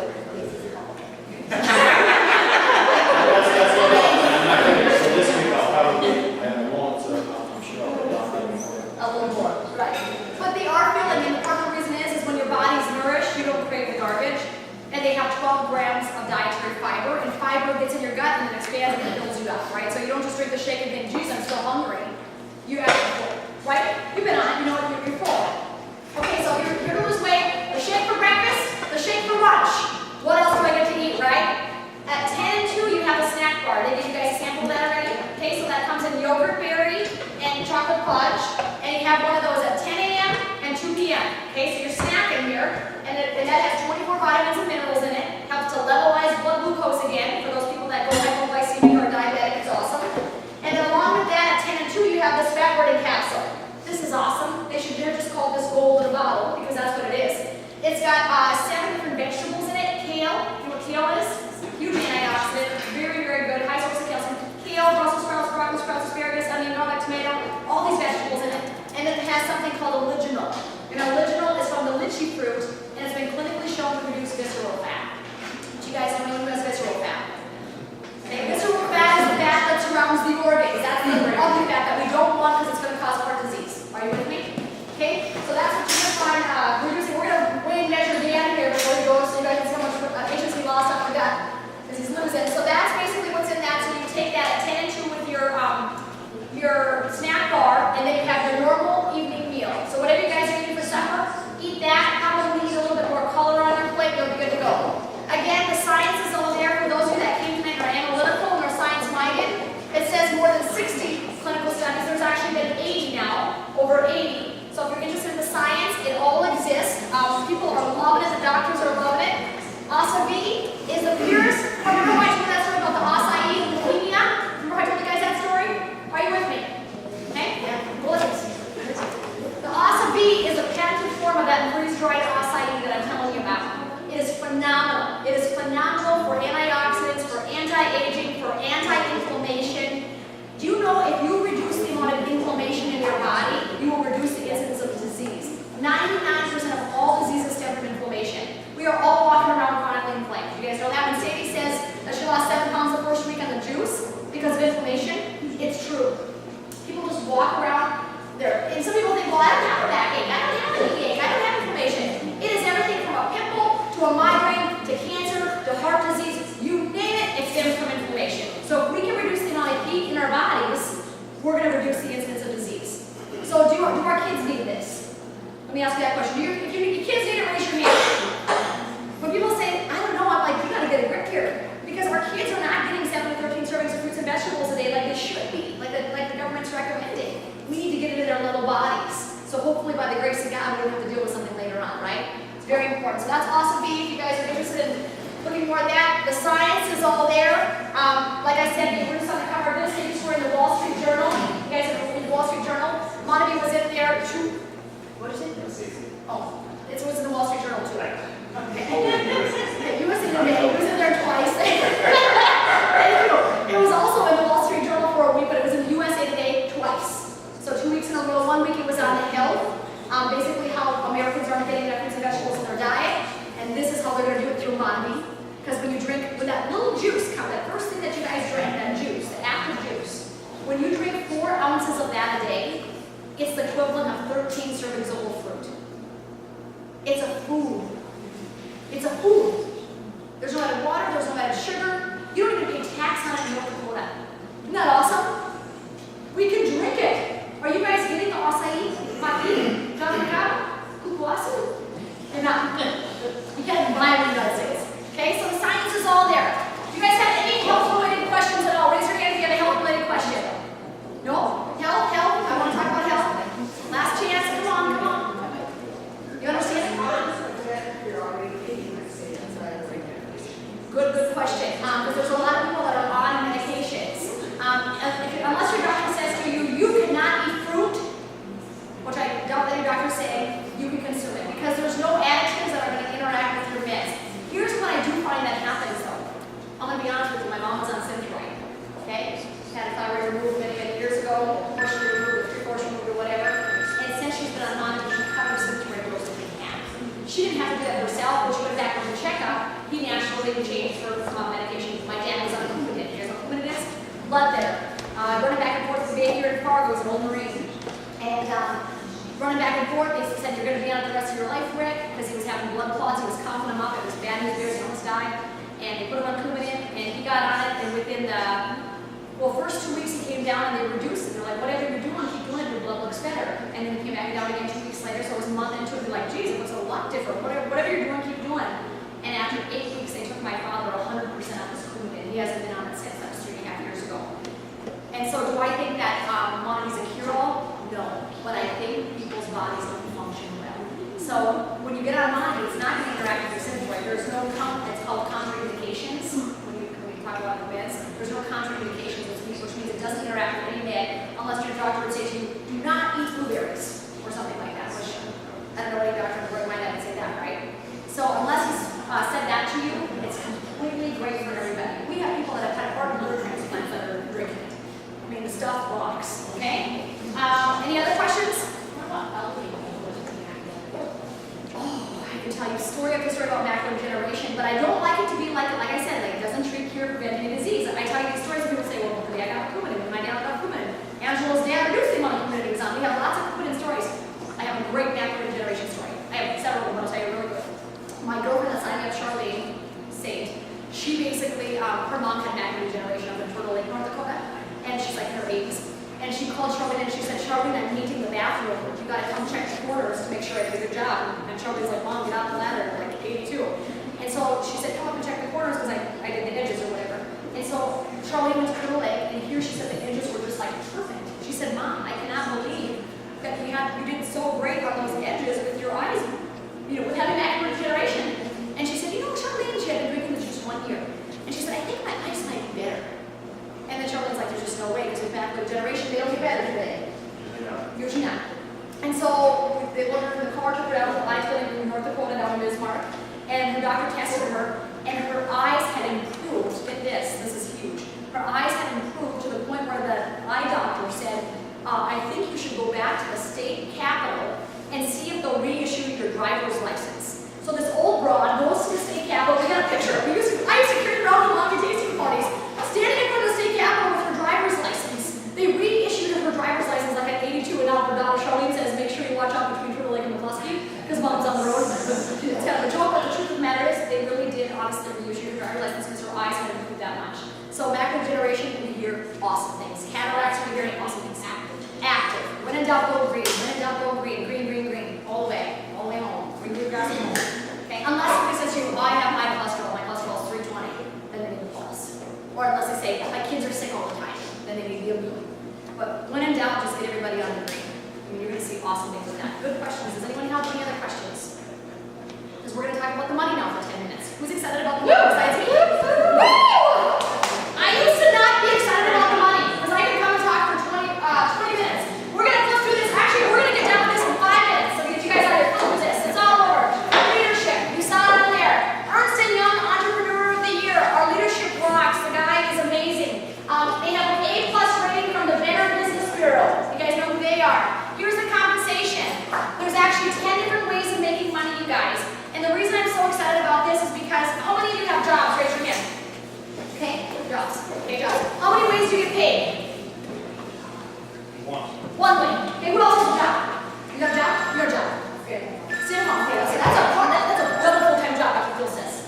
that's what I'm not kidding. So this week I'll probably, I won't, so I'm sure I'll be a little more, right. But they are filling, and part of the reason is when your body's nourished, you don't crave the garbage. And they have 12 grams of dietary fiber, and fiber gets in your gut and then expands and it fills you up, right? So you don't just drink the shake and think, geez, I'm still hungry. You actually full, right? You've been on it, you know you're full. Okay, so you're here to lose weight, the shake for breakfast, the shake for lunch. What else do I get to eat, right? At 10 and 2, you have a snack bar. Did you guys sample that already? Okay, so that comes in yogurt berry and chocolate fudge. And you have one of those at 10 a.m. and 2 p.m. Okay, so you're snacking here. And that has 24 vitamins and minerals in it. Helps to levelize blood glucose again for those people that go hypoglycemic or diabetic. It's awesome. And then along with that, at 10 and 2, you have this fat burning capsule. This is awesome. They should just call this gold in a bottle because that's what it is. It's got 7 different vegetables in it. Kale, you know what kale is? Huge antioxidant, very, very good, high source of calcium. Kale, Brussels sprouts, broccoli sprouts, asparagus, onion, garlic, tomato, all these vegetables in it. And then it has something called oliginol. And oliginol is from the lychee fruit, and it's been clinically shown to reduce visceral fat. Do you guys know who has visceral fat? Okay, visceral fat is the fat that surrounds the organs. That's the ugly fat that we don't want because it's going to cause heart disease. Are you with me? Okay, so that's what you're going to find reducing. We're going to weigh and measure Dan here before we go so you guys can see how much HSC lost after that. Because he's losing. So that's basically what's in that. So you take that at 10 and 2 with your snack bar, and then you have your normal evening meal. So whatever you guys are eating for supper, eat that. Probably need a little bit more color on your plate, you'll be good to go. Again, the science is all there for those of you that came tonight and are analytical and are science-minded. It says more than 60 clinical studies. There's actually been 80 now, over 80. So if you're interested in the science, it all exists. People are loving it. The doctors are loving it. MonaVie is the purest. Remember I told you that story about the acai and leukemia? Remember I told you guys that story? Are you with me? Okay? Yeah. Well, the MonaVie is a patented form of that freeze-dried acai that I'm telling you about. It is phenomenal. It is phenomenal for antioxidants, for anti-aging, for anti-inflammation. Do you know if you reduce the amount of inflammation in your body, you will reduce the incidence of disease? 99% of all diseases stem from inflammation. We are all walking around chronically inflamed. You guys know that? When Sadie says that she lost 7 pounds the first week on the juice because of inflammation, it's true. People just walk around there. And some people think, well, I don't have a backache. I don't have a knee ache. I don't have inflammation. It is everything from a pimple to a migraine to cancer to heart disease. You name it, it stems from inflammation. So if we can reduce the amount of heat in our bodies, we're going to reduce the incidence of disease. So do our kids need this? Let me ask you that question. If your kids need it, raise your hand. When people say, I don't know, I'm like, you got to get a grip here. Because our kids are not getting 7 to 13 servings of fruits and vegetables a day like they should be, like the government's recommending. We need to get it in their little bodies. So hopefully by the grace of God, we don't have to deal with something later on, right? It's very important. So that's MonaVie. If you guys are interested in looking more at that, the science is all there. Like I said, we're just on the cover of this. They just were in the Wall Street Journal. You guys are in the Wall Street Journal. MonaVie was in there. What is it? Oh, it was in the Wall Street Journal too. Okay. When you drink 4 ounces of that a day, it's the equivalent of 13 servings of whole fruit. It's a food. It's a food. There's no added water, there's no added sugar. You don't even pay tax on it in North Dakota. Isn't that awesome? We can drink it. Are you guys getting the acai? Maki? John Macau? Kukuasu? You're not. You can't buy it in the United States. Okay, so the science is all there. Do you guys have any health-related questions at all? Raise your hand if you have a health-related question. No? Health? I want to talk about health. Last chance, come on. You understand? Good question. Because there's a lot of people that are on medications. Unless your doctor says to you, you cannot eat fruit, which I doubt that your doctor is saying, you can consume it. Because there's no additives that are going to interact with your meds. Here's when I do find that happens though. I'm going to be honest with you, my mom was on Synthroid. Okay? Had a thyroid removed many years ago, partially removed, 3/4 removed or whatever. And since she's been on MonaVie, she cut her Synthroid dose in half. She didn't have to do that herself, but she went back on the checkup. He naturally changed her from medication. My dad was on Coumadin. You guys know what Coumadin is? Blood thinner. Running back and forth to baby here in Fargo, was an old Marine. And running back and forth, they said, you're going to be on it the rest of your life, Rick, because he was having blood clots. He was coughing them up. It was bad news bears. He almost died. And they put him on Coumadin, and he got on it. And within the first 2 weeks, he came down and they reduced it. They're like, whatever you're doing, keep doing it. Your blood looks better. And then he came back down again 2 weeks later. So it was a month into it. They're like, geez, it looks a lot different. Whatever you're doing, keep doing. And after 8 weeks, they took my father 100% off his Coumadin. He hasn't been on it since. That was 3.5 years ago. And so do I think that MonaVie's a cure-all? No. But I think people's bodies don't function well. So when you get on MonaVie, it's not going to interact with your Synthroid. There's no, it's called contraindications. When we talk about the meds, there's no contraindications, which means it doesn't interact with any med unless your doctor would say to you, do not eat blueberries or something like that. Which I don't know any doctor would might not say that, right? So unless he's said that to you, it's completely great for everybody. We have people that have had heart and liver transplants that are drinking it. I mean, the stuff rocks, okay? Any other questions? Oh, I can tell you story after story about macular degeneration, but I don't like it to be like I said, like it doesn't treat, cure, prevent any disease. I tell you these stories and people say, well, I got Coumadin, my dad got Coumadin. Angela's dad reduced the amount of Coumadin he was on. We have lots of Coumadin stories. I have a great macular degeneration story. I have several of them, I'll tell you really good. My girlfriend that signed me up, Charlene Saint, she basically, her mom had macular degeneration up in Turtle Lake, North Dakota, and she's like in her 80s. And she called Charlene and she said, Charlene, I'm painting the bathroom. You gotta come check the corners to make sure I did a good job. And Charlene's like, Mom, get off the ladder, like 82. And so she said, come up and check the corners because I did the edges or whatever. And so Charlene went to Turtle Lake and here she said the edges were just like perfect. She said, Mom, I cannot believe that you did so great on those edges with your eyes, with having macular degeneration. And she said, Charlene, she had been drinking this just 1 year. And she said, I think my eyes might be better. And the children's like, there's just no way, because with macular degeneration, they don't get better today. Usually not. And so they looked her in the car, took her out to the eye clinic in North Dakota, down in Bismarck, and her doctor tested her, and her eyes had improved. Get this is huge. Her eyes had improved to the point where the eye doctor said, I think you should go back to the state capitol and see if they'll reissue your driver's license. So this old broad goes to the state capitol. We got a picture. I used to carry around the MonaVie tasting parties, standing in front of the state capitol with her driver's license. They reissued her driver's license like at 82, and now her daughter Charlene says, make sure you watch out between Turtle Lake and McCluskey, because Mom's on the road. It's kind of a joke, but the truth of the matter is, they really did honestly reissue her driver's license because her eyes had improved that much. So macular degeneration, we hear awesome things. Cataracts, we hear awesome things. Active. When in doubt, go green. When in doubt, go green. Green, green, green. All the way home. Green, green, grass, home. Okay. Unless somebody says to you, I have high cholesterol. My cholesterol is 320. Then they need the pulse. Or unless they say, my kids are sick all the time. Then they need the immune. But when in doubt, just get everybody on the green. I mean, you're going to see awesome things with that. Good questions. Does anyone have any other questions? Because we're going to talk about the money now for 10 minutes. Who's excited about the money besides me? I used to not be excited about the money because I could come and talk for 20 minutes. We're going to flip through this. Actually, we're going to get done with this in 5 minutes. So get you guys out of here. Flip through this. It's all over. Leadership. You saw it on there. Ernst & Young Entrepreneur of the Year. Our leadership rocks. The guy is amazing. They have an A+ rating from the Better Business Bureau. You guys know who they are. Here's the compensation. There's actually 10 different ways of making money, you guys. And the reason I'm so excited about this is because how many of you have One way. Okay, who else has a job? You got a job? You got a job. Okay. Stay home. Okay, that's a double full-time job after Phil says.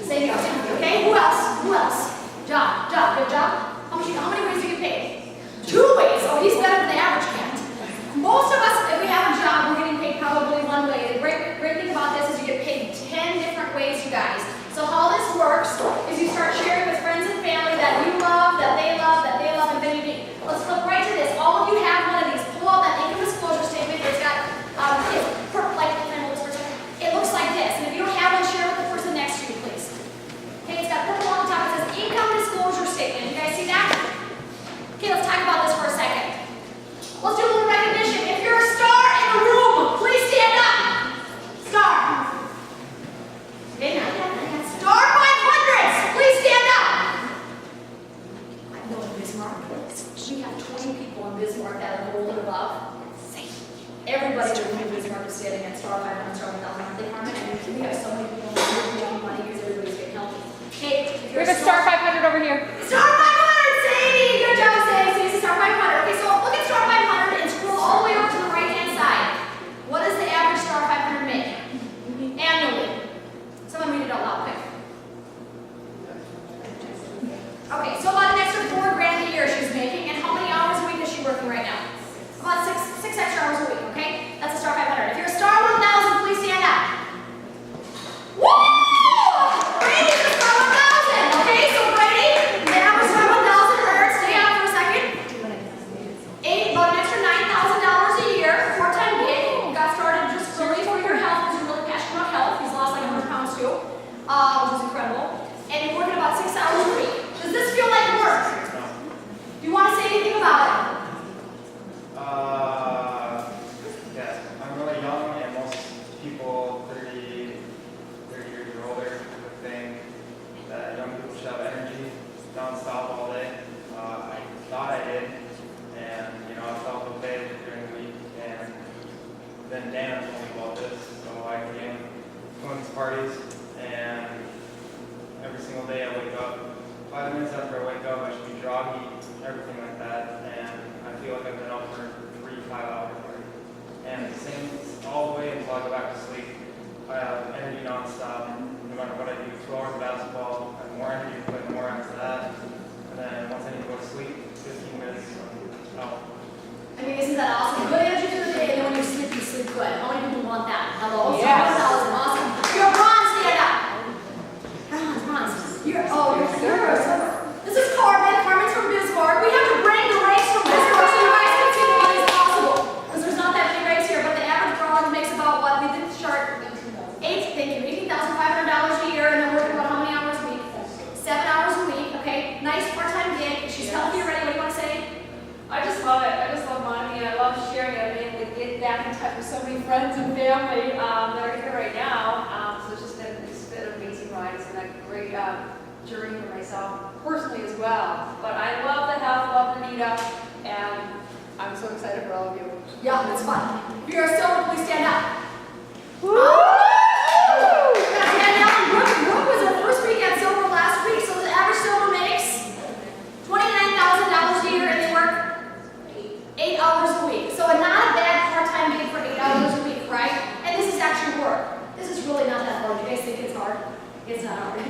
Same here, okay? Who else? Who else? Job. You have a job? How many ways do you get paid? 2 ways. Oh, he's better than the average cat. Most of us, if we have a job, we're getting paid probably 1 way. The great thing about this is you get paid 10 different ways, you guys. So how this works is you start sharing with friends and family that you love, that they love, and then you need. Let's flip right to this. All of you have one of these. Pull out that income disclosure statement. It's got, it looks like this. And if you don't have one, share it with the person next to you, please. Okay, it's got purple on the top. It says income disclosure statement. You guys see that? Okay, let's talk about this for a second. Let's do a little recognition. If you're a star in the room, please stand up. Star. Okay, not yet. Star 500s, please stand up. I know in Bismarck, we have 20 people in Bismarck that are gold and above. Everybody in Bismarck is standing at star 500, star 1000 monthly department, and we have so many people making money because everybody's getting healthy. Okay, if We you're have a star 500 over here. Star 500, Sadie! Good job, Sadie. Sadie's star 500. Okay, so look at star 500 and scroll all the way over to the right-hand side. What does the average star 500 make annually? Someone read it out loud, quick. Okay, so about an extra $4 grand a year she's making, and how many hours a week is she working right now? About six extra hours a week, okay? That's a star 500. If you're a star 1000, please stand up. Woo! Brady's a star 1000, okay? So Brady, the average star 1000 earns, stay out for a second. About an extra $9,000 a year, part-time gig. Got started just really for your health because you're really passionate about health. He's lost like 100 pounds too, which is incredible. And you're working about 6 hours a week. Does this feel like work? Do you want to say anything about it? Yes, I'm really young, and most people 30 years or older would think that young people should have energy non-stop all day. I thought I did, and I felt okay during the week, and then Dana told me about this, so I began going to these parties, and every single day I wake up, 5 minutes after I wake up, I should be groggy, everything like that, and I feel like I've been up for 3 to 5 hours already. And the same all the way until I go back to sleep. I have energy nonstop, no matter what I do. 2 hours of basketball, I have more energy to put more after that. And then once I need to go to sleep, 15 minutes, I'm out. I mean, isn't that awesome? Good energy through the day, and then when you sleep good. How many people want that? Hello? Yes. Awesome. You're a bronze, stand up. Bronze. You're a silver. This is Carmen. Carmen's from Bismarck. We have to bring the ranks from Bismarck so you guys can see what is possible. Because there's not that many ranks here, but the average bronze makes about what? We did the chart. $18,500 a year, and then working about how many hours a week? 7 hours a week, okay? Nice part-time gig. She's healthy already. What do you want to say? I just love it. I just love MonaVie. I love sharing it. I've been able to get back in touch with so many friends and family that are here right now. So it's been an amazing ride. It's been a great journey for myself personally as well. But I love the health, love Renita, and I'm so excited for all of you. Yeah, it's fun. If you're a silver, please stand up. Brooke was her first week at silver last week, so the average silver makes $29,000 a year, and they work 8 hours a week. So not a bad part-time gig for 8 hours a week, right? And this is actually work. This is really not that hard. You guys think it's hard? It's not hard.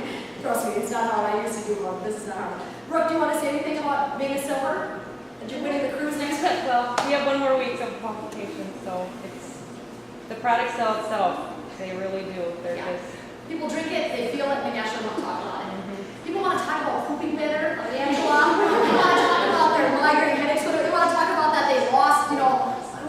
Trust me, it's not hard. I used to do work. This is not hard. Brooke, do you want to say anything about being a silver? And you're winning the cruise next week? Well, we have 1 more week of qualification, so it's the product sell itself. They really do. They're just. People drink it, they feel it, and they actually want to talk about it. People want to talk about pooping better, like Angela. They want to talk about their migraine headaches. They want to talk about that they lost,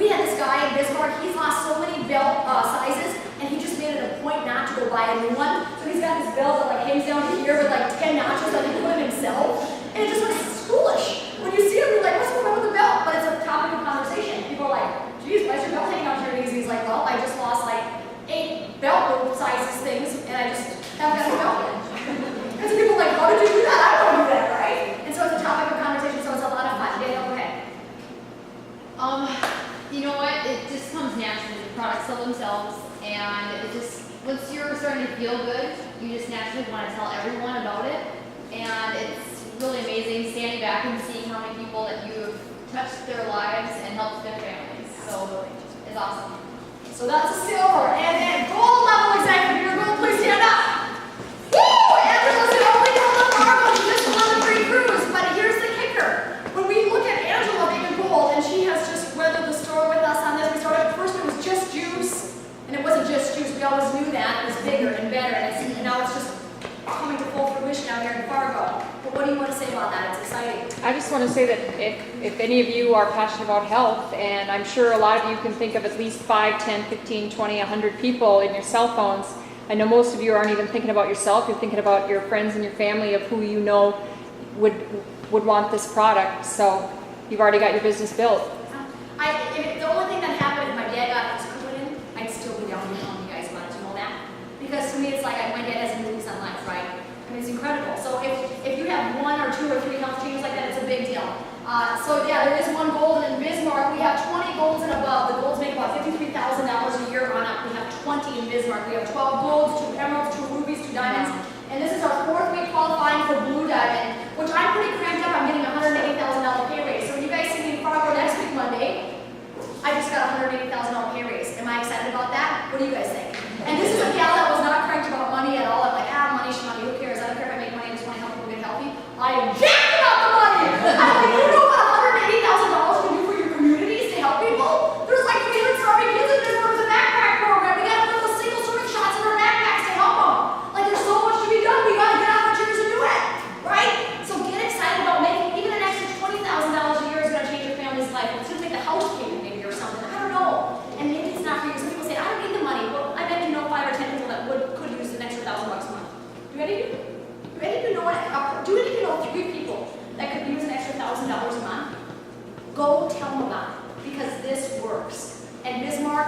we had this guy in Bismarck, he's lost so many belt sizes, and he just made it a point not to go buy a new one. So he's got this belt that hangs down to here with 10 notches that he put in himself. And it just looks foolish. When you see him, you're like, what's going on with the belt? But it's a topic of conversation. People are like, geez, why is your belt hanging out here? And he's like, well, I just lost 8 belt sizes things, and I just haven't got a belt yet. And so people are like, how did you do that? I don't want to do that, right? And so it's a topic of conversation, so it's a lot of fun. Daniel, go ahead. You know what? It just comes naturally. The products sell themselves, and it just, once you're starting to feel good, you just naturally want to tell everyone about it. And it's really amazing standing back and seeing how many people that you've touched their lives and helped their families. So it's awesome. So that's a silver. And then gold level executive, your gold, please stand up. Woo! Angela's the only gold level Marvel who just won the free cruise. But here's the kicker. When we look at Angela being a gold, and she has just weathered the storm with us on this, we started, first it was just juice, and it wasn't just juice. We always knew that. It was bigger and better, and now it's just coming to full fruition out here in Fargo. But what do you want to say about that? It's exciting. I just want to say that if any of you are passionate about health, and I'm sure a lot of you can think of at least 5, 10, 15, 20, 100 people in your cell phones. I know most of you aren't even thinking about yourself. You're thinking about your friends and your family of who you know would want this product. So you've already got your business built. The only thing that happened if my dad got his COVID in, I'd still be down here telling you guys about it. You know that? Because to me, it's like my dad has a new lease on life, right? I mean, it's incredible. So if you have 1 or 2 or 3 health changes like that, it's a big deal. So yeah, there is 1 gold, and in Bismarck, we have 20 golds and above. The golds make about $53,000 a year on up. We have 20 in Bismarck. We have 12 golds, 2 emeralds, 2 rubies, 2 diamonds. And this is our 4th week qualifying for blue diamond, which I'm pretty cranked up. I'm getting a $180,000 pay raise. So when you guys see me in Fargo next week, Monday, I just got a $180,000 pay raise. Am I excited about that? What do you guys think? And this is a gal that was not cranked about money at all. I'm like, money's money, who cares? I don't care if I make money, I just want to help people get healthy. I am jacked about the money! I'm like, you know what $180,000 can do for your communities to help people? There's like 300 starving kids in this room. There's a backpack program. We gotta put those single serving shots in our backpacks to help them. Like, there's so much to be done. We gotta get off our chairs and do it. Right? So get excited about making even an extra $20,000 a year is gonna change your family's life. It's gonna make the house payment maybe or something. I don't know. And maybe it's not for you. Some people say, I don't need the money. Well, I bet you know 5 or 10 people that could use an extra $1,000 a month. Do any of you? Do any of you know do any of you know 3 people that could use an extra $1,000 a month? Go tell them about it, because this works. And Bismarck,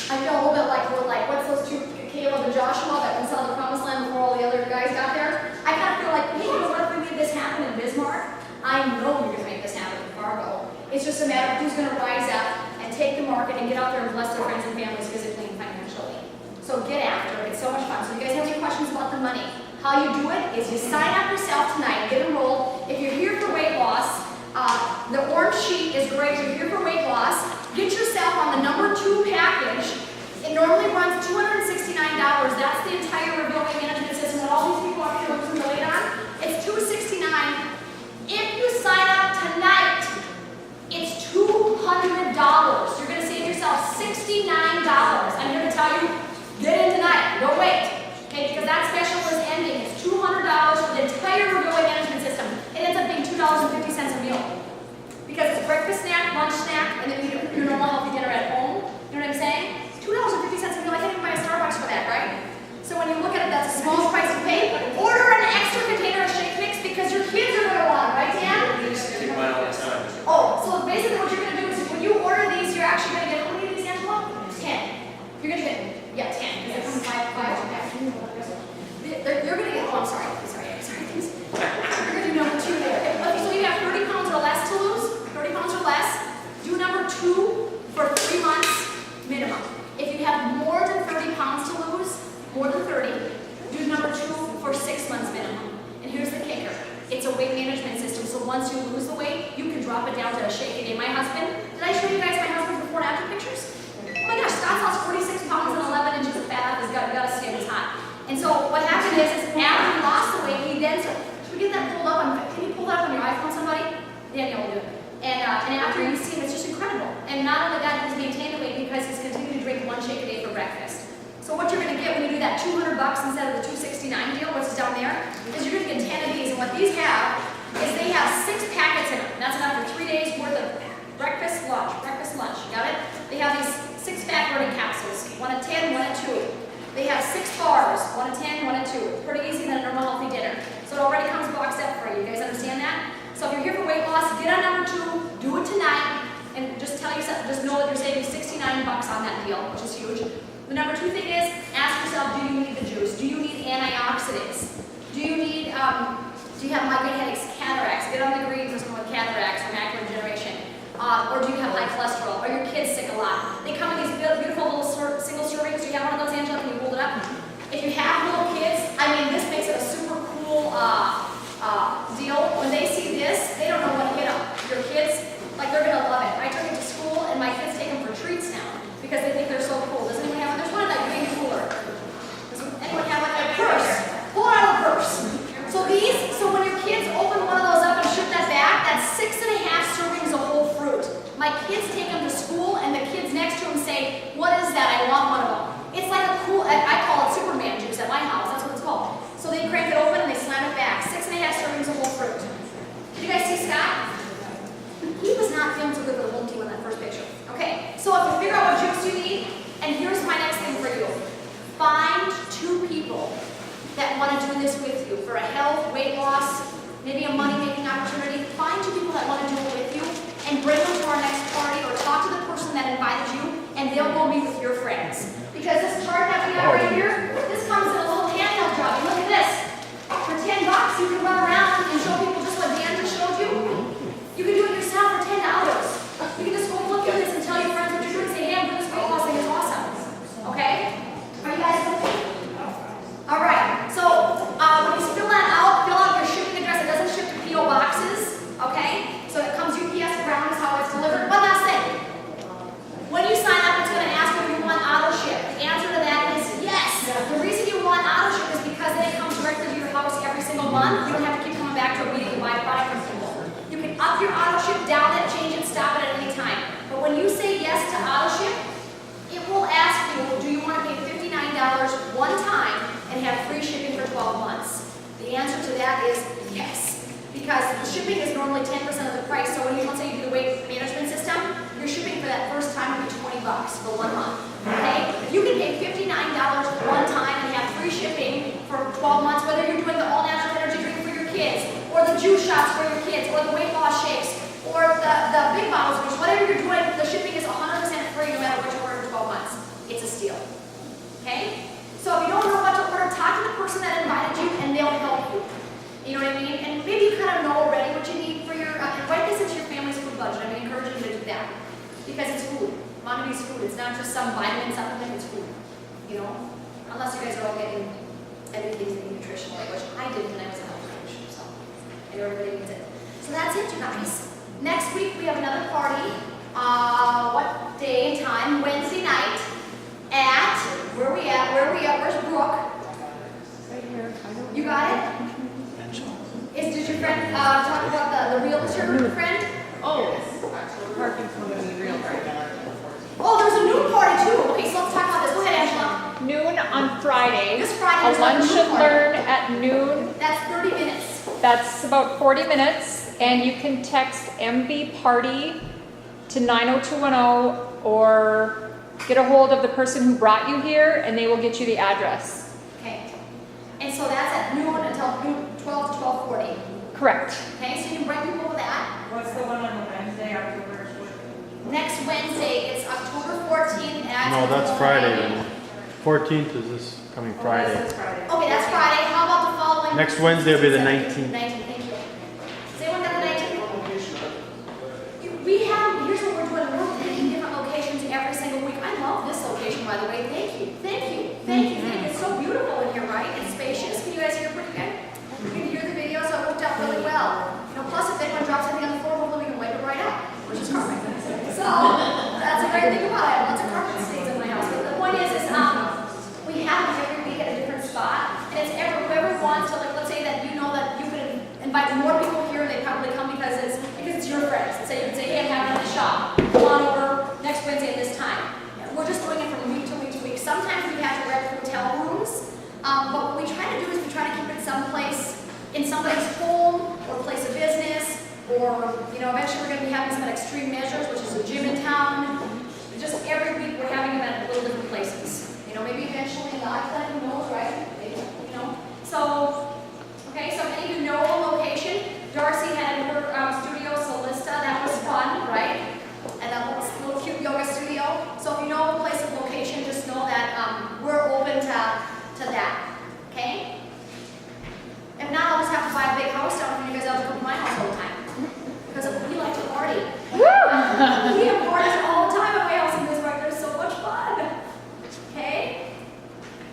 I feel a little bit like we're like, what's those 2, Caleb and Joshua, that went saw the promised land before all the other guys got there? I kind of feel like, hey, what if we made this happen in Bismarck? I know you're going to make this happen in Fargo. It's just a matter of who's going to rise up and take the market and get out there and bless their friends and families physically and financially. So get after it. It's so much fun. So you guys have any questions about the money? How you do it is you sign up yourself tonight, get enrolled. If you're here for weight loss, the orange sheet is great. If you're here for weight loss, get yourself on the number 2 package. It normally runs $269. That's the entire reveal weight management system that all these people are here losing the weight on. It's $269. If you sign up tonight, it's $200. You're going to save yourself $69. I'm here to tell you, get in tonight. Don't wait. Okay, because that special is ending. It's $200 for the entire reveal weight management system. It ends up being $2.50 a meal. Because it's breakfast snack, lunch snack, and then you eat your normal healthy dinner at home. You know what I'm saying? $2.50 a meal. I can't even buy a Starbucks for that, right? So when you look at it, that's the smallest price to pay. Order an extra container of shake mix because your kids are going to want it, right, Dan? Take mine all the time. Oh, so basically what you're going to do is when you order these, you're actually going to get, how many of these, Angela? 10. You're going to get, 10. Because they're coming 5 packs. You're going to get, oh, I'm sorry. You're going to do number 2 there. Okay, so you have 30 pounds or less to lose, 30 pounds or less. Do number 2 for 3 months minimum. If you have more than 30 pounds to lose, more than 30, do number 2 for 6 months minimum. And here's the kicker. It's a weight management system, so once you lose the weight, you can drop it down to a shake a day. My husband, did I show you guys my husband's before and after pictures? Oh my gosh, Scott's lost 46 pounds and 11 inches of fat off his gut. You gotta see him, he's hot. And so what happened is after he lost the weight, he then said, should we get that pulled up? Can you pull that up on your iPhone, somebody? Daniel will do it. And after you see him, it's just incredible. And not only that, he's maintained the weight because he's continued to drink 1 shake a day for breakfast. So what you're going to get when you do that $200 instead of the $269 deal, what's down there, is you're going to get 10 of these. And what these have is they have 6 packets in them. That's enough for 3 days worth of breakfast, lunch. Got it? They have these 6 fat burning capsules, 1 at 10, 1 at 2. They have 6 bars, 1 at 10, 1 at 2. It's pretty easy than a normal healthy dinner. So it already comes boxed up for you. You guys understand that? So if you're here for weight loss, get on number 2, do it tonight, and just tell yourself, just know that you're saving $69 on that deal, which is huge. The number 2 thing is, ask yourself, do you need the juice? Do you need antioxidants? Do you have migraine headaches, cataracts? Get on the green for someone with cataracts or macular degeneration. Or do you have high cholesterol? Are your kids sick a lot? They come in these beautiful little single servings. Do you have one of those, Angela? Can you hold it up? If you have little kids, I mean, this makes it a super cool deal. When they see this, they don't know what hit them. Your kids, like they're maybe a money-making opportunity, find 2 people that want to do it with you and bring them to our next party, or talk to the person that invited you, and they'll go meet with your friends. Because this card that we got right here, this comes in a little handheld job. Look at this. For $10, you can run around and show people just what Dan just showed you. You can do it yourself for $10. You can just go look at this and tell your friends what you're doing. Say, hey, I'm doing this weight loss thing. It's awesome. Okay? Are you guys with me? All right. So when you fill that out, fill out your shipping address. It doesn't ship to P.O. boxes. Okay? So it comes UPS ground is how it's delivered. One last thing. When you sign up, it's going to ask if you want auto ship. The answer to that is yes. The reason you want auto ship is because then it comes directly to your house every single month. You don't have to keep coming back to a meeting to buy product from people. You can up your auto ship, down it, change it, stop it at any time. But when you say yes to auto ship, it will ask you, do you want to pay $59 one time and have free shipping for 12 months? The answer to that is yes. Because the shipping is normally 10% of the price. So when you, let's say you do the weight management system, your shipping for that first time will be $20 for 1 month. Okay? If you can pay $59 one time and have free shipping for 12 months, whether you're doing the all-natural energy drink for your kids, or the juice shots for your kids, or the weight loss shakes, or the big bottles, which whatever you're doing, the shipping is 100% free no matter what you order for 12 months. It's a steal. Okay? So if you don't know what to order, talk to the person that invited you and they'll help you. You know what I mean? And maybe you kind of know already what you need for your, and write this into your family's food budget. I'm encouraging you to do that. Because it's food. MonaVie's food. It's not just some vitamin supplement, it's food. You know? Unless you guys are all getting everything nutritionally, which I did when I was a health coach. So I know everybody needs it. So that's it, you guys. Next week we have another party. What day and time? Wednesday night at, where are we at? Where's Brooke? Right here. You got it? Did your friend talk about the realtor friend? Oh, parking company realtor. Oh, there's a noon party too. Okay, so let's talk about this. Go ahead, Angela. Noon on Friday. This Friday. A lunch and learn at noon. That's 30 minutes. That's about 40 minutes, and you can text MV Party to 90210 or get a hold of the person who brought you here, and they will get you the address. Okay. And so that's at noon until 12 to 12:40. Correct. Okay, so you can bring people to that. What's the one on Wednesday, October? Next Wednesday, it's October 14th at... No, that's Friday then. 14th is this coming Friday. Okay, that's Friday. How about the following? Next Wednesday will be the 19th. 19th, thank you. Has anyone got the 19th? We have, here's what we're doing. We're picking different locations every single week. I love this location, by the way. Thank you. Thank you. Thank you. Thank you. It's so beautiful in here, right? It's spacious. Can you guys hear pretty good? You can hear the video, so it worked out really well. You know, plus if anyone drops anything on the floor, hopefully we can wipe it right out, which is perfect. So that's a great thing about it. I have lots of carpet stains in my house. But the point is we have them every week at a different spot, and it's whoever wants to, like, let's say that you know that you could invite more people here, they probably come because it's your friends. Let's say you can say, hey, I'm having a shop. Come on over next Wednesday at this time. We're just doing it from week to week to week. Sometimes we have to rent hotel rooms, but what we try to do is we try to keep it someplace in somebody's home or place of business, or, you know, eventually we're going to be having some extreme measures, which is a gym in town. Just every week we're having them at little different places. You know, maybe eventually in the Iceland, who knows, right? Maybe, you know. So, okay, so if any of you know a location, Darcy had in her studio Solista, that was fun, right? And a little cute yoga studio. So if you know a place of location, just know that we're open to that, okay? If not, I'll just have to buy a big house down for you guys out to come to my house all the time. Because we like to party. We have parties all the time at my house in this park. They're so much fun. Okay?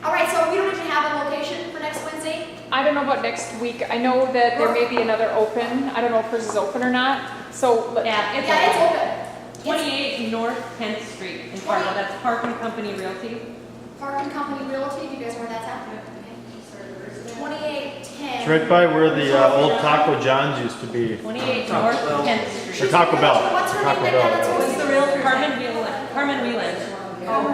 All right, so we don't even have a location for next Wednesday? I don't know about next week. I know that there may be another open. I don't know if hers is open or not. So Yeah, it's open. 28 North 10th Street in Fargo. That's Parking Company Realty. Parking Company Realty, do you guys know where that's at? 2810. It's right by where the old Taco John's used to be. 28 North 10th Street. Or Taco Bell. What's her Taco name? Bell. What's the realtor? Carmen Wheeland. Oh,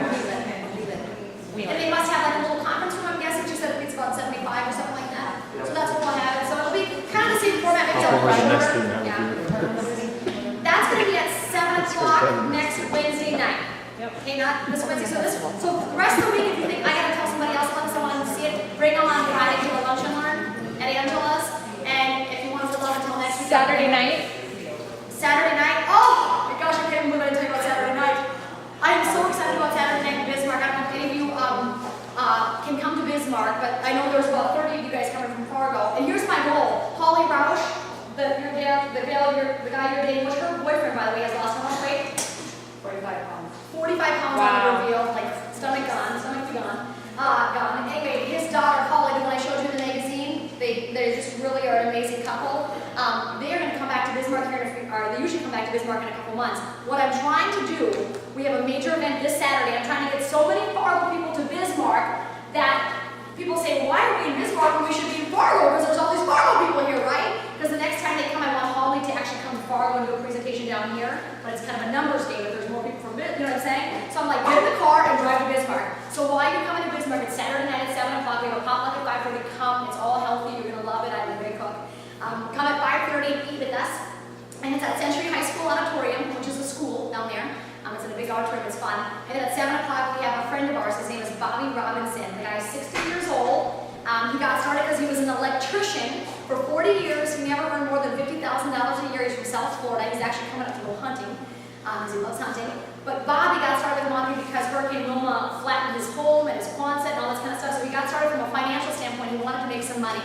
and they must have like a little conference room, I'm guessing. She said it's about 75 or something like that. So that's what we'll have. So it'll be kind of the same format. Maybe I'll a go over the next rush thing. order. Have a beer. That's going to be at 7 o'clock next Wednesday night. Yep. Okay, not this Wednesday. So the rest of the week, if you think I got to tell somebody else, let someone see it, bring them on Friday to a lunch and learn at Angela's. And if you want to the guy you're dating, which her boyfriend, by the way, has lost how much weight? 45 pounds. 45 pounds Wow. on the reveal, like stomach gone. Gone. Anyway, his daughter, Holly, the one I showed you in the magazine, they just really are an amazing couple. They are going to come back to Bismarck here they usually come back to Bismarck in a couple months. What I'm trying to do, we have a major event this Saturday. I'm trying to get so many Fargo people to Bismarck that people say, well, why are we in Bismarck when we should be in Fargo? Because there's all these Fargo people here, right? Because the next time they come, I want Holly to actually come to Fargo and do a presentation down here. But it's kind of a numbers game if there's more people from Bismarck, you know what I'm saying? So I'm like, get in the car and drive to Bismarck. So while you're coming to Bismarck, it's Saturday night at 7 o'clock. We have a potluck at 5:30. Come, it's all healthy. You're going to love it. I'm a great cook. Come at 5:30 and eat with us. And it's at Century High School Auditorium, which is a school down there. It's in a big auditorium, it's fun. And then at 7 o'clock, we have a friend of ours, his name is Bobby Robinson. The guy's 60 years old. He got started because he was an electrician for 40 years. He never earned more than $50,000 a year. He's from South Florida. He's actually coming up to go hunting, because he loves hunting. But Bobby got started with MonaVie because Hurricane Wilma flattened his home and his Quonset and all this kind of stuff. So he got started from a financial standpoint. He wanted to make some money.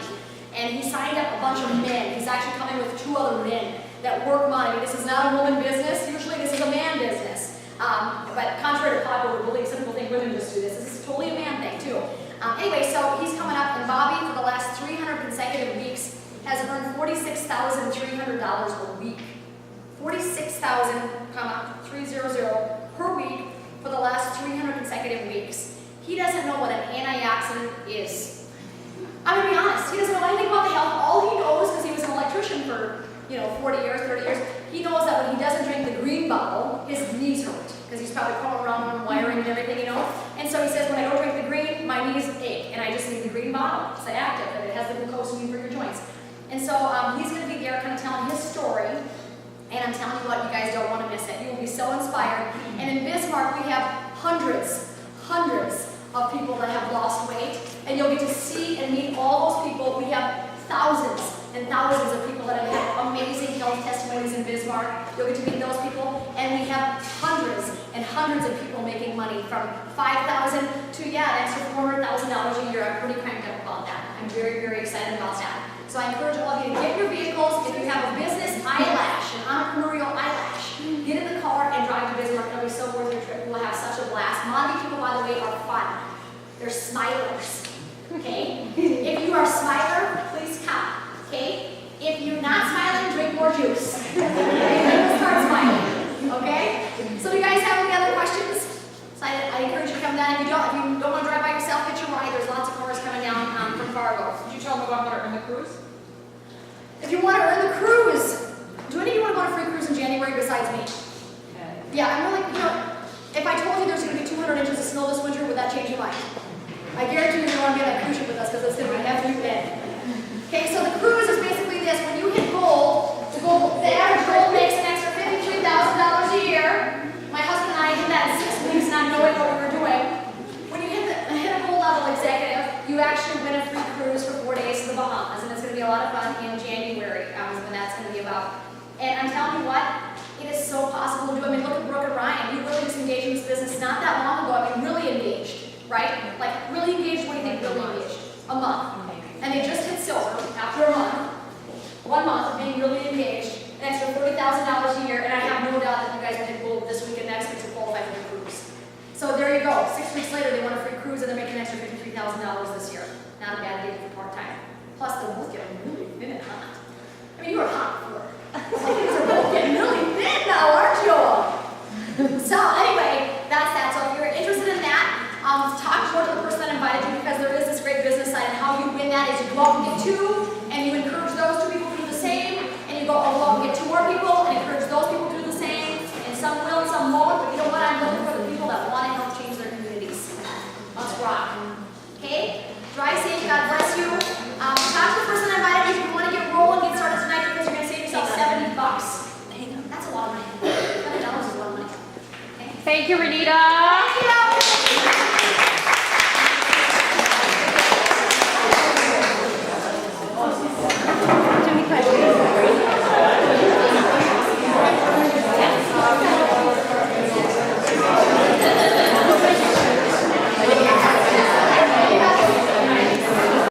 And he signed up a bunch of men. He's actually coming with 2 other men that work MonaVie. This is not a woman business. Usually this is a man business. But contrary to popular belief, some people think women just do this. This is totally a man thing too. Anyway, so he's coming up, and Bobby, for the last 300 consecutive weeks, has earned $46,300 a week. $46,300 per week for the last 300 consecutive weeks. He doesn't know what an antioxidant is. I'm gonna be honest, he doesn't know anything about the health. All he knows, because he was an electrician for 40 years, 30 years, he knows that when he doesn't drink the green bottle, his knees hurt, because he's probably crawling around on wiring and everything, And so he says, when I don't drink the green, my knees ache, and I just need the green bottle. It's active, and it has the glucosamine for your joints. And so he's going to be there kind of telling his story, and I'm telling you what, you guys don't want to miss it. You will be so inspired. And in Bismarck, we have hundreds of people that have lost weight, and you'll get to see and meet all those people. We have thousands and thousands of people that have had amazing health testimonies in Bismarck. You'll get to meet those people, and we have hundreds and hundreds of people making money from $5,000 to an extra $400,000 a year. I'm pretty cranked up about that. I'm very, very excited about that. So I encourage all of you to get your vehicles. If you have a business eyelash, an entrepreneurial eyelash, get in the car and drive to Bismarck. It'll be so worth your trip. We'll have such a blast. MonaVie people, by the way, are fun. They're smilers. Okay? If you are a smiler, please come. Okay? If you're not smiling, drink more juice. Start smiling. Okay? So do you guys have any other questions? So I encourage you to come down. If you don't want to drive by yourself, get your ride. There's lots of cars coming down from Fargo. Did you tell them about how to earn the cruise? If you want to earn the cruise, do any of you want to go on a free cruise in January besides me? Yeah, I'm really, if I told you there's going to be 200 inches of snow this winter, would that change your mind? I guarantee you want to be on that cruise ship with us because it's going to be heavy bed. Okay, so the cruise is basically this. When you hit gold, the average gold makes an extra $53,000 a year. My husband and I did that in 6 weeks, not knowing what we were doing. When you hit a gold level executive, you actually win a free cruise for 4 days to the Bahamas, and it's going to be a lot of fun in January. Is when that's going to be about. And I'm telling you what, it is so possible to do. I mean, look at Brooke and Ryan. You really just engaged in this business not that long ago. I mean, really engaged, right? Like really engaged. What do you think? Really engaged? A month. And they just hit silver after a month. 1 month of being really engaged, an extra $30,000 a year, and I have no doubt that you guys will hit gold this week and next week to qualify for the cruise. So there you go. 6 weeks later, they want a free cruise, and they're making an extra $53,000 this year. Not a bad deal for part-time. Plus, they're both getting really thin and hot. I mean, you were hot before. You guys are both getting really thin now, aren't you? So anyway, that's that. So if you're interested in that, talk more to the person that invited you, because there is this great business side, and how you win that is you go out and get 2, and you encourage those 2 people to do the same, and you go out and get 2 more people, and encourage those people to do the same, and some will, some won't, but you know what? I'm looking for the people that want to help change their communities. Let's rock. Okay? Drive safe. God bless you. Talk to the person that invited you. If you want to get rolling, get started tonight, because you're going to save yourself $70. That's a lot of money. $100 is a lot of money. Okay? Thank you, Renita.